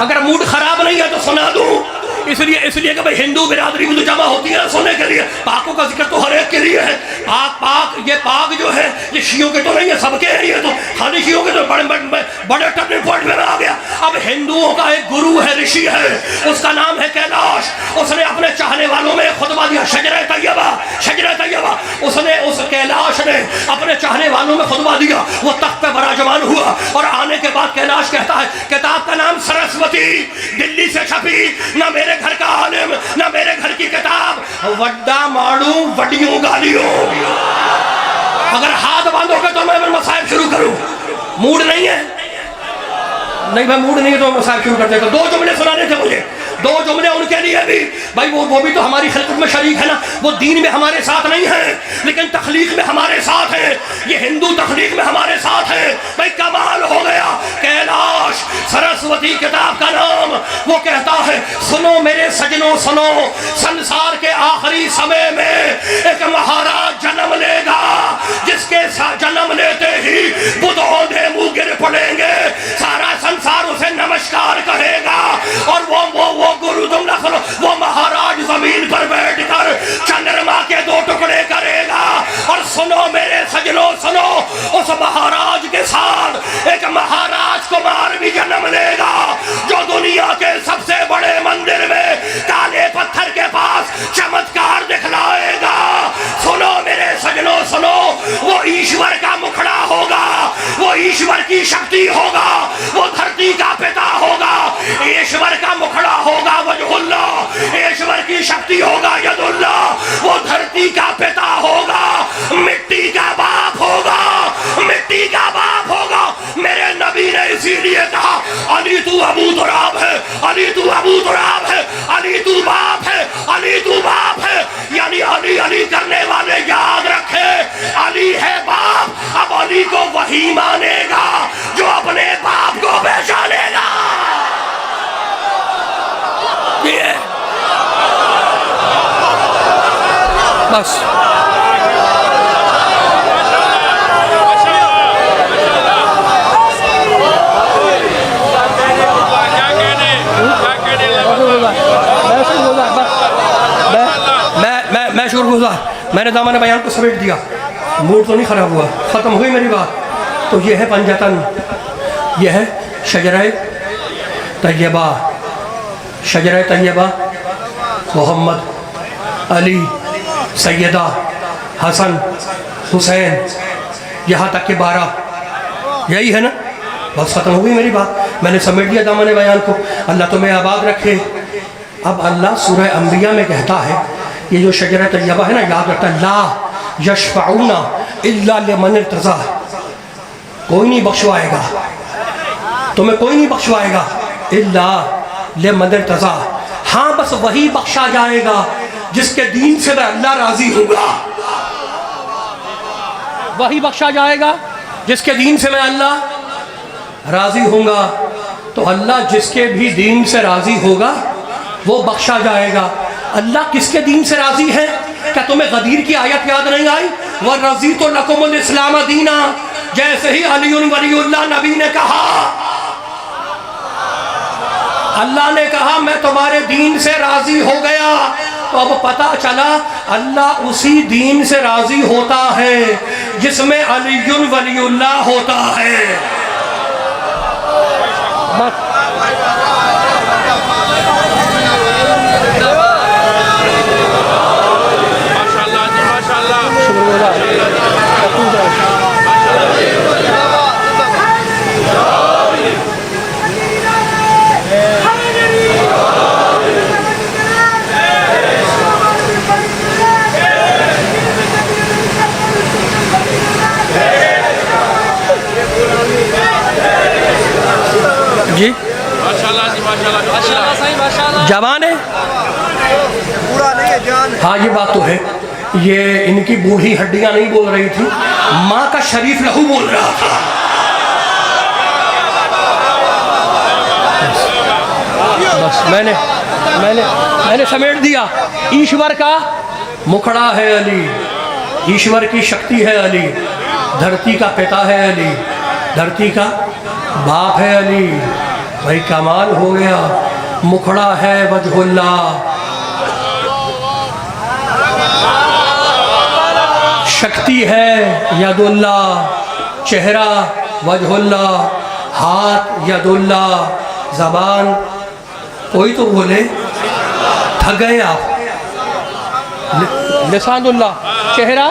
अगर मूड खराब नहीं है तो सुना दूँ, इसलिए कि भाई हिंदू बिरादरी भी तो जमा होती है सोने के लिए। पाकों का जिक्र तो हर एक के लिए है। पाक ये पाक जो है ये शियों के तो नहीं है, सबके हैं। ये तो खाली शियों के तो बड़े टर्निंग पॉइंट में आ गया। अब हिंदुओं का एक गुरु है, ऋषि है, उसका नाम है कैलाश। उसने अपने चाहने वालों में खुतबा दिया, शजरा तैयबा। उसने उस कैलाश ने अपने चाहने वालों में खुतबा दिया। वो तख्त पे बराजमान हुआ और आने के बाद कैलाश कहता है, किताब का नाम सरस्वती, दिल्ली से छपी, ना मेरे घर का आलिम ना मेरे घर की किताब, वड्डा मारू वडियों गालियों। अगर हाथ बांधोगे तो मैं मसाइब शुरू करूं। मूड नहीं है, नहीं भाई मूड नहीं है तो मसाइब शुरू कर देता। 2 जुमले सुनाने थे मुझे, 2 जुमले उनके लिए भी। भाई वो भी तो हमारी खिलकत में शरीक है ना। वो दीन में हमारे साथ नहीं है लेकिन तखलीक में हमारे साथ है। ये हिंदू तखलीक में हमारे साथ है। भाई कमाल हो गया। कैलाश सरस्वती किताब का नाम। वो कहता है, सुनो मेरे सजनों सुनो, संसार के आखिरी समय में एक महाराज जन्म लेगा जिसके जन्म लेते ही बुत औंधे मुंह गिर पड़ेंगे, सारा संसार उसे नमस्कार कहेगा। और वो गुरु तुम ना सुनो, वो महाराज जमीन पर बैठकर चंद्रमा के 2 टुकड़े करेगा। और सुनो मेरे सजनों सुनो, उस महाराज के साथ एक महाराज कुमार भी जन्म लेगा जो दुनिया के सबसे बड़े मंदिर में काले पत्थर के पास चमत्कार दिखलाएगा। सुनो मेरे सजनों सुनो, वो ईश्वर का मुखड़ा होगा, वो ईश्वर की शक्ति होगा, वो धरती का पिता होगा, ईश्वर का मुखड़ा होगा वजहुल्लाह, ईश्वर की शक्ति होगा यदुल्लाह, वो धरती का पिता होगा, मिट्टी का बाप होगा, मिट्टी का बाप होगा। मेरे नबी ने इसीलिए कहा, अली तू अबू तुराब है, अली तू अबू तुराब है, अली तू बाप है, अली तू बाप है। यानी अली अली करने वाले याद रखे, अली है बाप। अब अली को वही मानेगा जो अपने बाप को पहचानेगा। बस मैं शुक्रगुजार, मैंने दामन बयान को समेट दिया। मूड तो नहीं खराब हुआ, खत्म हुई मेरी बात। तो ये है पंजतन, ये है शजरा तैयबा। शजरा तैयबा मोहम्मद, अली, सैयदा, हसन, हुसैन, यहाँ तक के 12, यही है ना। बस खत्म हो गई मेरी बात, मैंने समेट दिया दामन बयान को। अल्लाह तुम्हें आबाद रखे। अब अल्लाह सूरह अंबिया में कहता है, ये जो शजरा तैयबा है ना, याद रखता, ला यशफऊना इल्ला लिमन इर्तज़ा, कोई नहीं बख्शवाएगा तुम्हें, कोई नहीं बख्शवाएगा इल्ला लिमन इर्तज़ा, हाँ बस वही बख्शा जाएगा जिसके दीन से मैं अल्लाह राजी होगा। वही बख्शा जाएगा जिसके दीन से मैं अल्लाह राजी होगा। तो अल्लाह जिसके भी दीन से राजी होगा वो बख्शा जाएगा। अल्लाह किसके दीन से राजी है? क्या तुम्हें गदीर की आयत याद नहीं आई? व रज़ी तो लकुमुल इस्लाम दीना, जैसे ही अली वलीउल्लाह नबी ने कहा, अल्लाह ने कहा मैं तुम्हारे दीन से राजी हो गया, तो अब पता चला अल्लाह उसी दीन से राजी होता है जिसमें अली वलीउल्लाह होता है। जी माशाल्लाह जी, माशाल्लाह सही, माशाल्लाह। जवान है, पूरा नहीं है जान। हाँ ये बात तो है। ये इनकी बूढ़ी हड्डियां नहीं बोल रही थी, माँ का शरीफ लहू बोल रहा था। बस मैंने मैंने मैंने समेट दिया। ईश्वर का मुखड़ा है अली, ईश्वर की शक्ति है अली, धरती का पिता है अली, धरती का बाप है अली। भाई कमाल हो गया। मुखड़ा है वजहुल्लाह, शक्ति है यदुल्लाह, चेहरा वजहुल्लाह, हाथ यदुल्लाह, जबान कोई तो बोले, थक गए आप। लिसानुल्लाह, चेहरा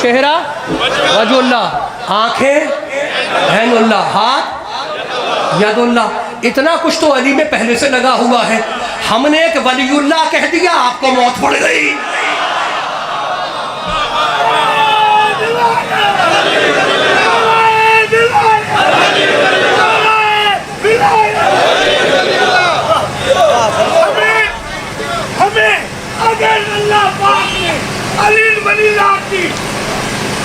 चेहरा वजहुल्लाह, आंखें हैनुल्लाह, हाथ यदुल्लाह। इतना कुछ तो अली में पहले से लगा हुआ है। हमने एक वलीउल्लाह कह दिया, आपको मौत पड़ गई। हमें अगर अल्लाह पाक ने अली वलीउल्लाह की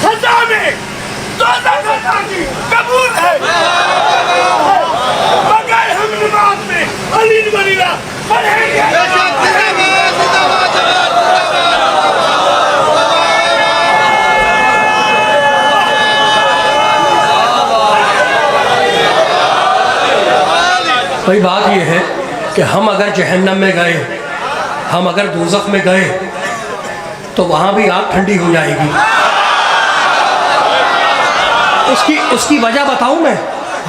सजा में सजा की कबूल है, मगर हम नमाज में अली वलीउल्लाह पढ़ेंगे। भाई बात यह है कि हम अगर जहन्नम में गए, हम अगर दोज़ख में गए, तो वहाँ भी आग ठंडी हो जाएगी। उसकी वजह बताऊँ मैं?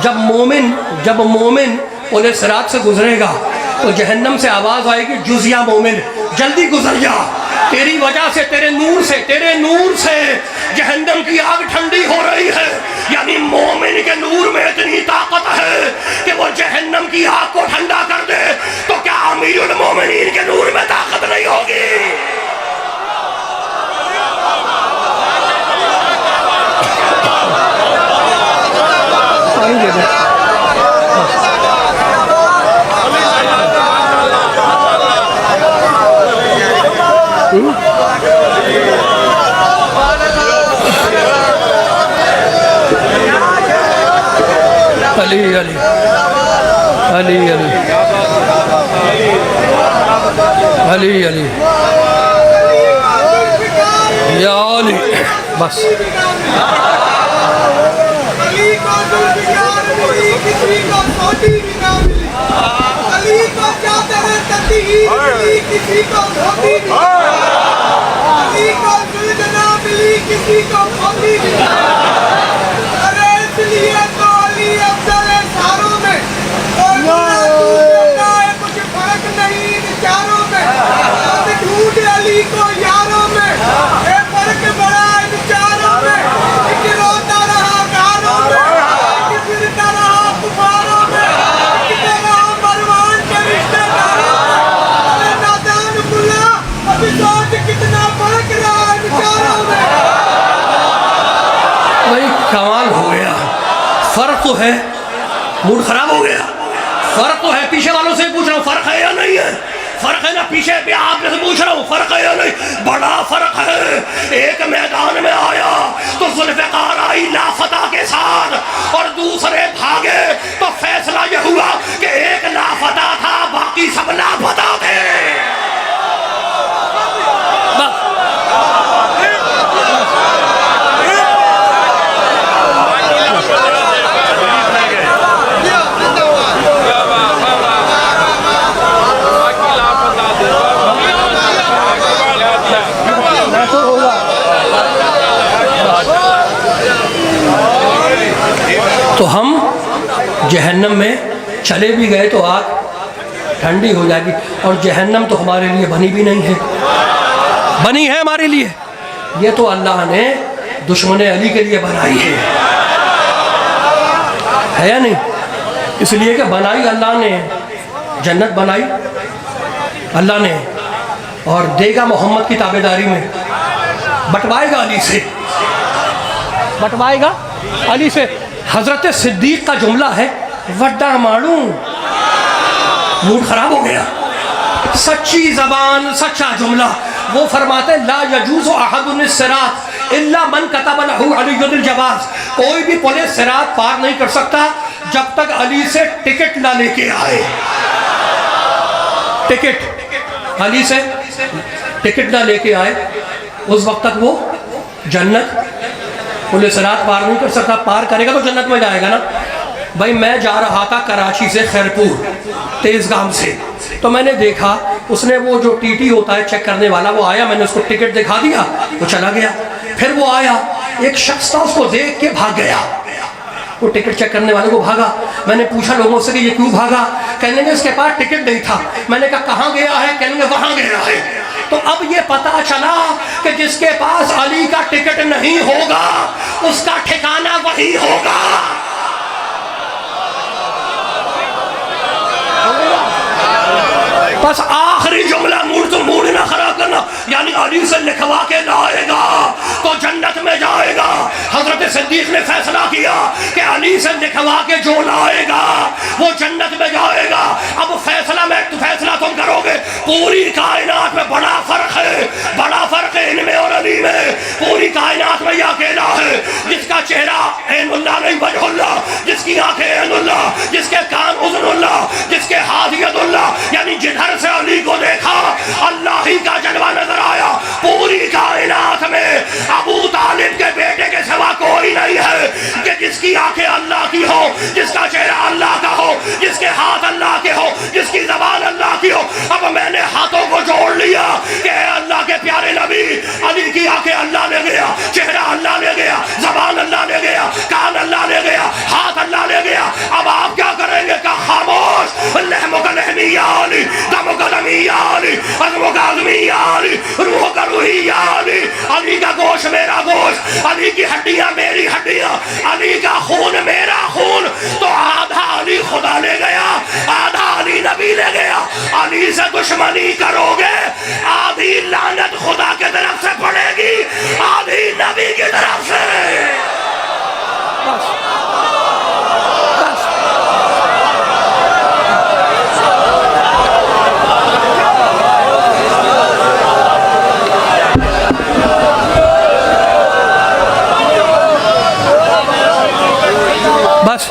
जब मोमिन पुलिस सिरात से गुजरेगा तो जहन्नम से आवाज़ आएगी, जुज़िया मोमिन जल्दी गुजर जा, तेरी वजह से, तेरे नूर से जहन्नम की आग ठंडी हो रही है। यानी मोमिन के नूर में इतनी ताकत है कि वो जहन्नम की आग को ठंडा कर दे। तो क्या अमीरुल मोमिनीन के नूर में ताकत नहीं होगी? अली अली अली अली अली अली या अली, बस अली को जुल्फ़िकार मिली, किसी को छोटी भी ना मिली। अली को चादर ततीर मिली, किसी को धोती भी ना मिली। अली को जुल्जना मिली, किसी को खोती भी ना मिली। अरे इसलिए तो अली अफज़ल है सारों में, और कुछ फर्क नहीं इन चारों में। अब ढूंढ अली को यारों में, ये फर्क बड़ा इन चारों में। कमाल हो गया। फर्क तो है, मूड खराब हो गया। फर्क तो है, पीछे वालों से पूछ रहा हूँ फर्क है या नहीं है? फर्क है ना? पीछे भी आपसे पूछ रहा हूँ फर्क है या नहीं? बड़ा फर्क है। एक मैदान में आया तो जुल्फ़िकार आई लाफता के साथ और दूसरे भागे तो फैसला यह हुआ कि एक लाफता था, बाकी सब लापता थे। तो हम जहन्नम में चले भी गए तो आग ठंडी हो जाएगी, और जहन्नम तो हमारे लिए बनी भी नहीं है, बनी है हमारे लिए। ये तो अल्लाह ने दुश्मन अली के लिए बनाई है या नहीं? इसलिए कि बनाई अल्लाह ने, जन्नत बनाई अल्लाह ने, और देगा मोहम्मद की ताबेदारी में, बंटवाएगा अली से, बंटवाएगा अली से। हजरत सिद्दीक का जुमला है, वड्डा मारू, मूड खराब हो गया। सच्ची जबान, सच्चा जुमला। वो फरमाते ला यजूज़ु अहदुन सिरात इल्ला मन कतब लहू अलीयुल जवाज़। कोई भी पुलिस सिरात पार नहीं कर सकता जब तक अली से टिकट ना लेके आए। टिकट, अली से टिकट ना लेके आए, उस वक्त तक वो जन्नत, पुलिस सिरात पार नहीं कर सकता। पार करेगा तो जन्नत में जाएगा ना। भाई मैं जा रहा था कराची से खैरपुर तेज़गाम से, तो मैंने देखा उसने वो जो टीटी होता है चेक करने वाला, वो आया, मैंने उसको टिकट दिखा दिया, वो चला गया। फिर वो आया, एक शख्स था, उसको देख के भाग गया। वो टिकट चेक करने वाले को भागा। मैंने पूछा लोगों से कि ये क्यों भागा? कहने लगे इसके पास टिकट नहीं था। मैंने कहा कहाँ गया है? कहने लगे वहाँ गया है। तो अब ये पता चला कि जिसके पास अली का टिकट नहीं होगा उसका ठिकाना वही होगा। बस आखिरी जुमला, मूड ना खराब करना, यानी अली से लिखवा के लाएगा तो जन्नत में जाएगा। हजरत सिद्दीक ने फैसला किया कि अली से लिखवा के जो लाएगा वो जन्नत में जाएगा। अब फैसला तुम करोगे। पूरी कायनात में बड़ा फर्क है इनमें और अली में। पूरी कायनात में ये अकेला है जिसका चेहरा ऐनुल्लाह नहीं वजहुल्लाह, जिसकी आंखें ऐनुल्लाह, जिसके कान उज़्नुल्लाह, जिसके हाथ यदुल्लाह, यानी जिधर से अली को देखा अल्लाह ही का जलवा नजर आया। पूरी कायनात में अबू तालिब के बेटे के सिवा कोई नहीं है कि जिसकी आंखें अल्लाह की हो, जिसका चेहरा अल्लाह का हो, जिसके हाथ अल्लाह के हो, जिसकी जबान अल्लाह की हो। अब मैंने हाथों को जोड़ लिया कि अल्लाह के प्यारे नबी, अली की आंखें अल्लाह ले गया, चेहरा अल्लाह ले गया, जबान अल्लाह ले गया, कान अल्लाह ले गया, हाथ अल्लाह ले गया। अब आप क्या करेंगे? का खामोश, लहमुका लहमियानी, दमुका दमियानी, अज़मुका अज़मियानी, रूहुका रूहियानी। अली का गोश्त मेरा गोश्त, अली की हड्डियां मेरी हड्डियां, अली का खून मेरा खून। तो आधा अली खुदा ले गया, आधा अली नबी ले गया। अली से दुश्मनी करोगे, आधी लानत खुदा की तरफ से पड़ेगी, आधी नबी की तरफ से। बस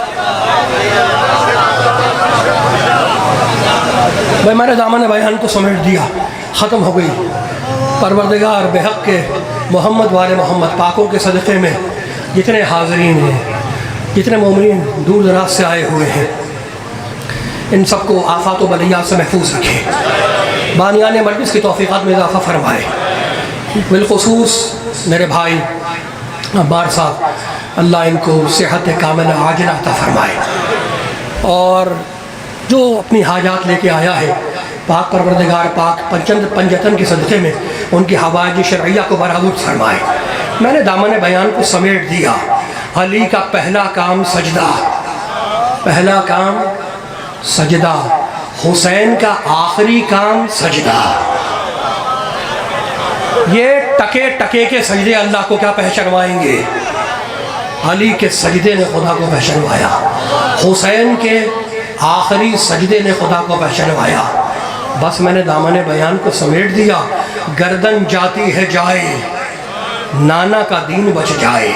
भाई मैंने दामन बयान को समेट दिया, ख़त्म हो गई। परवरदिगार बेहक के मोहम्मद वाले मोहम्मद पाकों के सदक़े में जितने हाज़रीन हैं, जितने मोमिन दूर दराज से आए हुए हैं, इन सबको आफ़ात व बलियात से महफूज रखें। बानियान मजलिस की तौफ़ीक़ात में इज़ाफ़ा फरमाए। बिलख़ुसूस मेरे भाई अब्बार साहब, अल्लाह इनको सेहत कामिला आजिला अता फरमाए। और जो अपनी हाजात लेके आया है, पाक परवरदिगार पाक पंजतन के सदक़े में उनकी हवाइज शरइया को बराबर फरमाए। मैंने दामन बयान को समेट दिया। अली का पहला काम सजदा, पहला काम सजदा। हुसैन का आखिरी काम सजदा। ये टके टके के सजदे अल्लाह को क्या पहचानवाएंगे? अली के सजदे ने खुदा को पहचानवाया, हुसैन के आखिरी सजदे ने खुदा को पहचानवाया। बस मैंने दामन बयान को समेट दिया। गर्दन जाती है जाए, नाना का दीन बच जाए।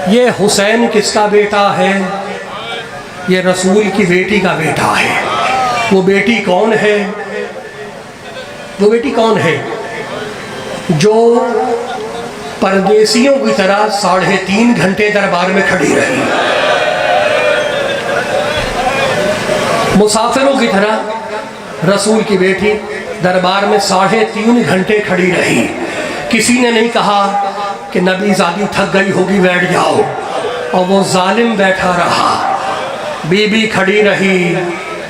ये हुसैन किसका बेटा है? ये रसूल की बेटी का बेटा है। वो बेटी कौन है? वो बेटी कौन है जो परदेसियों की तरह 3.5 घंटे दरबार में खड़ी रही, मुसाफिरों की तरह रसूल की बेटी दरबार में 3.5 घंटे खड़ी रही। किसी ने नहीं कहा कि नबी ज़ादी थक गई होगी बैठ जाओ, और वो जालिम बैठा रहा, बीबी खड़ी रही।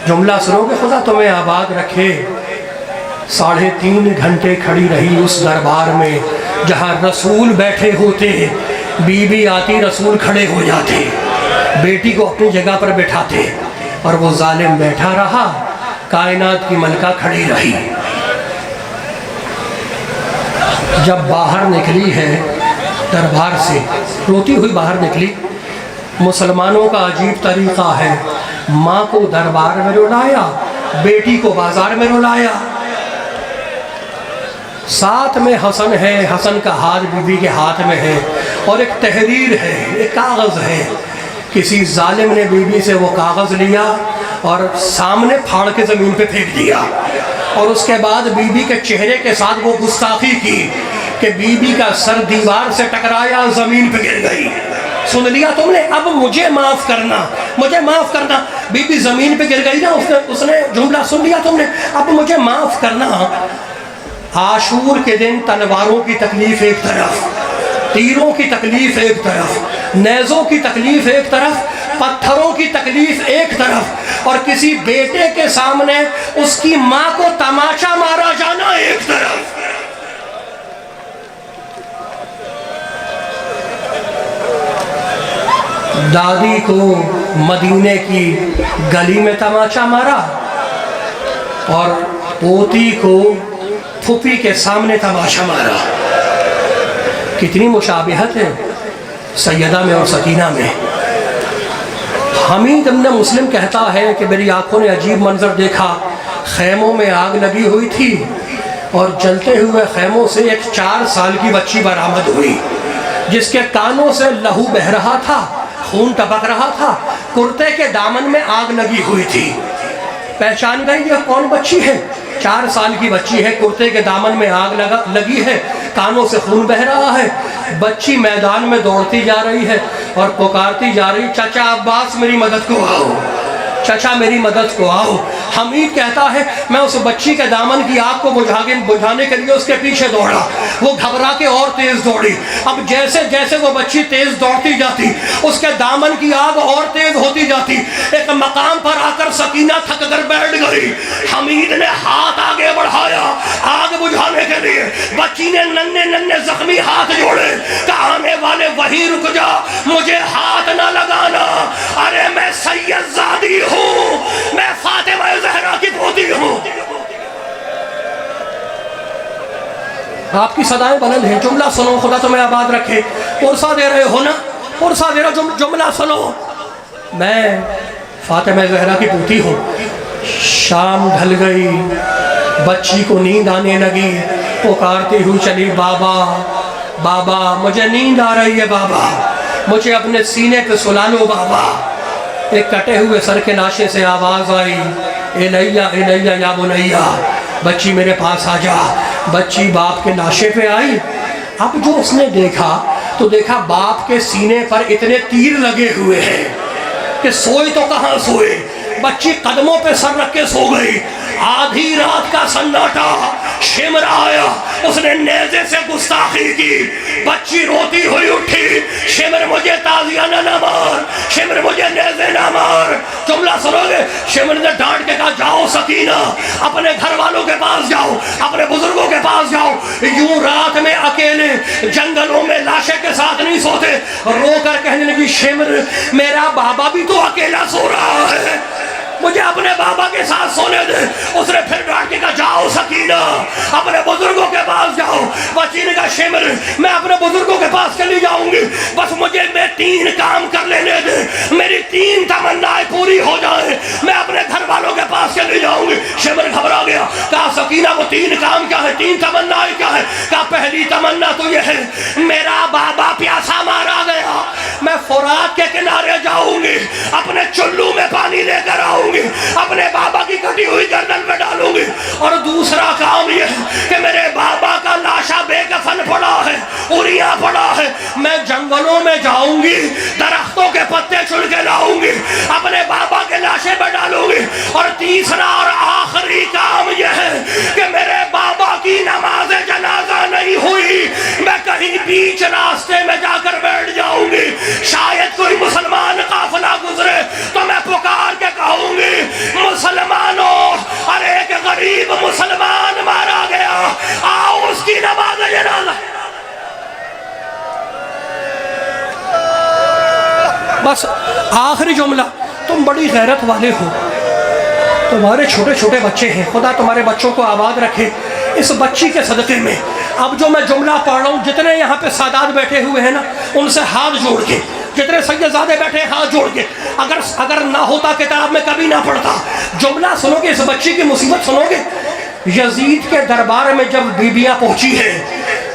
जुमला सुनोगे, खुदा तुम्हें आबाद रखे। 3.5 घंटे खड़ी रही उस दरबार में जहाँ रसूल बैठे होते, बीबी आती, रसूल खड़े हो जाते, बेटी को अपनी जगह पर बैठाते, और वो जालिम बैठा रहा। कायनात की मलका खड़ी रही। जब बाहर निकली है दरबार से, रोती हुई बाहर निकली। मुसलमानों का अजीब तरीक़ा है, माँ को दरबार में रुलाया, बेटी को बाजार में रुलाया। साथ में हसन है, हसन का हाथ बीबी के हाथ में है, और एक तहरीर है, एक कागज़ है। किसी जालिम ने बीबी से वो कागज़ लिया और सामने फाड़ के ज़मीन पे फेंक दिया, और उसके बाद बीबी के चेहरे के साथ वो गुस्ताखी की कि बीबी का सर दीवार से टकराया, ज़मीन पे गिर गई। सुन लिया तुमने, अब मुझे माफ़ करना, मुझे माफ़ करना। बीबी ज़मीन पे गिर गई ना, उसने जुमला सुन लिया तुमने, अब मुझे माफ़ करना। आशूर के दिन तलवारों की तकलीफ़ एक तरफ, तीरों की तकलीफ़ एक तरफ, नेज़ों की तकलीफ़ एक तरफ, पत्थरों की तकलीफ़ एक तरफ, और किसी बेटे के सामने उसकी माँ को तमाचा मारा जाना एक तरफ। दादी को मदीने की गली में तमाचा मारा, और पोती को फूफी के सामने तमाशा मारा। कितनी मुशाबिहत है सैयदा में और सकीना में। हमीद इब्न मुस्लिम कहता है कि मेरी आंखों ने अजीब मंजर देखा। खैमों में आग लगी हुई थी, और जलते हुए खैमों से एक 4 साल की बच्ची बरामद हुई, जिसके कानों से लहू बह रहा था, खून टपक रहा था, कुर्ते के दामन में आग लगी हुई थी। पहचान गई ये कौन बच्ची है? 4 साल की बच्ची है, कुर्ते के दामन में आग लगी है, कानों से खून बह रहा है। बच्ची मैदान में दौड़ती जा रही है और पुकारती जा रही, चाचा अब्बास मेरी मदद को आओ, चाचा मेरी मदद को आओ। हमीद कहता है मैं उस बच्ची के दामन की आग को बुझाने के लिए उसके पीछे दौड़ा। वो घबरा के और तेज दौड़ी। अब जैसे जैसे वो बच्ची तेज दौड़ती जाती, उसके दामन की आग और तेज होती जाती। एक मकाम पर आकर सकीना थक कर बैठ गई। हमीद ने हाथ आगे बढ़ाया आग बुझाने के लिए। बच्ची ने नन्हे नन्हे जख्मी हाथ जोड़े, कहा आने वाले वहीं रुक जा, मुझे हाथ ना लगाना। अरे मैं सैयद ज़ादी हूँ, मैं फातिमा ज़हरा की पोती हूँ। आपकी सदाएं बुलंद हैं। जुमला सुनो, खुदा तुम्हें आबाद रखे। पुरसा दे रहे हो ना, पुरसा दे रहे हो, जुमला सुनो। मैं फातिमा ज़हरा की पोती हूँ। शाम ढल गई, बच्ची को नींद आने लगी, पुकारती हुई चली, बाबा बाबा मुझे नींद आ रही है, बाबा मुझे अपने सीने पे सुला लो बाबा। एक कटे हुए सर के लाशे से आवाज़ आई, एलैया एलैया या बुनैया, बच्ची मेरे पास आ जा। बच्ची बाप के लाशे पे आई। अब जो उसने देखा तो देखा बाप के सीने पर इतने तीर लगे हुए हैं कि सोए तो कहाँ सोए, बच्ची कदमों पे सर रख के सो गई। आधी रात का सन्नाटा, शिमर आया, उसने नेज़े से गुस्ताखी की। बच्ची रोती हुई उठी, शिमर मुझे ताजियाना ना मार, शिमर मुझे नेज़े ना मार। जुमला सुनोगे, शिमर ने डांट के कहा, जाओ सकीना, अपने घर वालों के पास जाओ, अपने बुजुर्गों के पास जाओ। यूं रात में अकेले जंगलों में लाशे के साथ नहीं सोते। रो कर कहने लगी, शिमर मेरा बाबा भी तो अकेला सो रहा है, मुझे अपने बाबा के साथ सोने दे। उसने फिर डांट के कहा जाओ सकीना अपने बुजुर्गों के पास जाओ। बच्ची ने कहा शिमर मैं अपने बुजुर्गों के पास चली जाऊंगी, बस मुझे मैं 3 काम कर लेने दे, मेरी 3 तमन्नाएं पूरी हो जाए, मैं अपने घर वालों के पास चली जाऊंगी। शिमर घबरा गया। कहा सकीना वो 3 काम क्या है, 3 तमन्नाएं क्या है? कहा पहली तमन्ना तो यह है मेरा बाबा प्यासा मारा गया, मैं फुरात के किनारे जाऊंगी, अपने चुल्लू में पानी लेकर आऊंगी, अपने बाबा की कटी हुई गर्दन पे डालूंगी। और दूसरा काम यह है कि मेरे बाबा का लाशा बेकफन पड़ा है, उरिया पड़ा है, मैं जंगलों में जाऊंगी, दरख्तों के पत्ते चुन के लाऊंगी, अपने बाबा के लाशे पे डालूंगी। और तीसरा और आखिरी काम यह है कि मेरे बाबा की नमाज जनाजा नहीं हुई, मैं कहीं बीच रास्ते में जाकर बैठ जाऊंगी, शायद कोई मुसलमान काफिला गुजरे तो मैं पुकार के कहूंगी मुसलमानों अरे एक गरीब मुसलमान मारा गया, आओ उसकी नमाज जनाजा। बस आखिरी जुमला, तुम बड़ी गैरत वाले हो, तुम्हारे छोटे छोटे बच्चे हैं, खुदा तुम्हारे बच्चों को आबाद रखे। इस बच्ची के सदक़े में अब जो मैं जुमला पढ़ रहा हूँ, जितने यहाँ पे सादात बैठे हुए हैं ना, उनसे हाथ जोड़ के, जितने सैयदजादे बैठे हैं हाथ जोड़ के, अगर ना होता किताब में कभी ना पढ़ता, जुमला सुनोगे, इस बच्ची की मुसीबत सुनोगे। यजीद के दरबार में जब बीबियाँ पहुँची है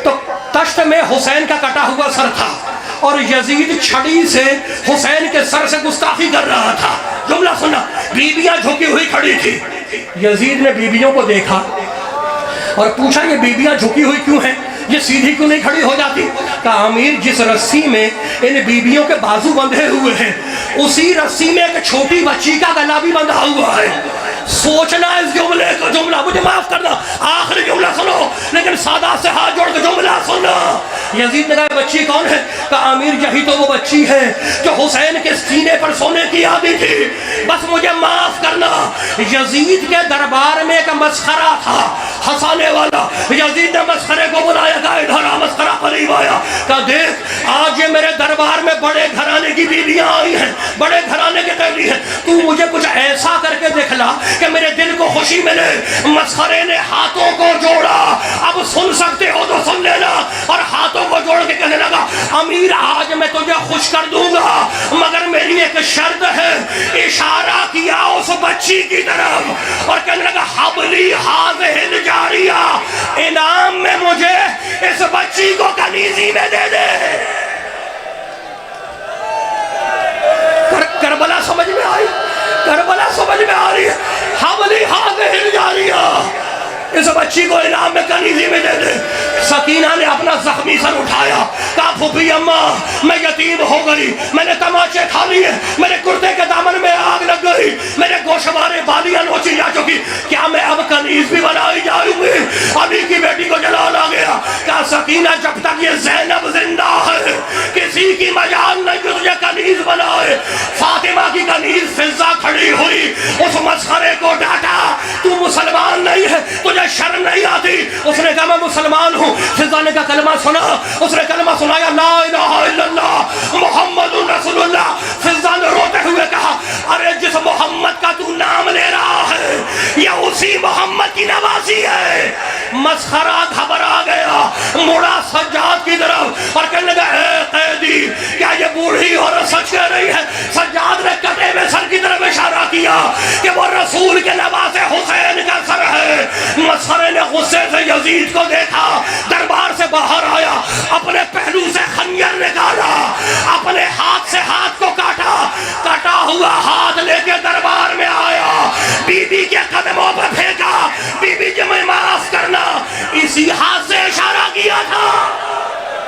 तो तश्त में हुसैन का कटा हुआ सर था और यजीद छड़ी से हुसैन के सर से गुस्ताखी कर रहा था। जुमला सुना, बीबियाँ झुकी हुई खड़ी थी। यजीद ने बीबियों को देखा और पूछा ये बीबियाँ झुकी हुई क्यों हैं, ये सीधी क्यों नहीं खड़ी हो जाती? कहा अमीर जिस रस्सी में इन बीबियों के बाजू बंधे हुए हैं उसी रस्सी में एक छोटी बच्ची का गला भी बंधा हुआ है। सोचना इस जुमले को, जुमला मुझे माफ करना, आखिरी जुमला सुनो, लेकिन सादा से हाथ जोड़ के जुमला सुनना। यजीद ने कहा बच्ची कौन है? कहा अमीर यही तो वो बच्ची है जो हुसैन के सीने पर सोने की आदि थी, बस मुझे माफ करना। यजीद के दरबार में एक मस्खरा था हंसाने वाला। यजीद ने मस्खरे को बुलाया, कहा इधर आ। मस्खरा करीब आया, कहा देख आज ये मेरे दरबार में बड़े घराने की बीवियां आई हैं, बड़े घराने के कैदी हैं, तू मुझे कुछ ऐसा करके दिखला कि मेरे दिल को खुशी मिले। मस्खरे ने हाथों को जोड़ा, अब सुन सकते हो तो सुन लेना, और हाथों को जोड़ के कहने लगा अमीर आज मैं तुझे खुश कर दूंगा मगर मेरी एक शर्त है। इशारा किया उस बच्ची की तरफ और कहने लगा हबली हाज़िहिल जारिया, इनाम में मुझे इस बच्ची को कनीजी में दे दे। करबला समझ में आई? करबला समझ में आ रही है? हबली हाज़िहिल जारिया, इस बच्ची को इनाम में कनीजी में दे दे। सकीना ने अपना जख्मी सर उठाया, कहा फूफी अम्मा मैं यतीम हो गई, मैंने तमाचे खा लिए, मेरे कुर्ते के दामन में आग लग गई, मेरे गोशवारे बालियां नोची जा चुकी, क्या मैं अब कनीज भी बनाई जाऊंगी? अली की बेटी को जलाल आ गया। कहा सकीना जब तक ये ज़ैनब जिंदा है किसी की मजाल नहीं कि तुझे कनीज बनाए। फातिमा की कनीज फिजा खड़ी हुई, उस मस्खरे को डांटा, तू मुसलमान नहीं है, तुझे शर्म नहीं आती? उसने कहा मैं मुसलमान हूँ। फिजा ने का कलमा सुना, उसने कलमा सुनाया ला इलाहा इल्लल्लाह मुहम्मदुर रसूलुल्लाह। फिजा ने रोते हुए कहा अरे जिस मोहम्मद का तू नाम ले रहा है ये उसी मोहम्मद की नवाजी है। मस्खरा घबरा गया, मुड़ा सज्जाद की तरफ और कहने लगा ए कैदी क्या ये बूढ़ी औरत सच कह रही है? सज्जाद ने कटे में सर की तरफ इशारा किया कि वो रसूल के नवासे हुसैन का सर है। मस्खरे ने गुस्से से यजीद को देखा, दरबार से बाहर आया, अपने पहलू से खंजर निकाला, अपने हाथ से हाथ को काटा, कटा हुआ हाथ लेके दरबार में आया, बीबी के कदमों पर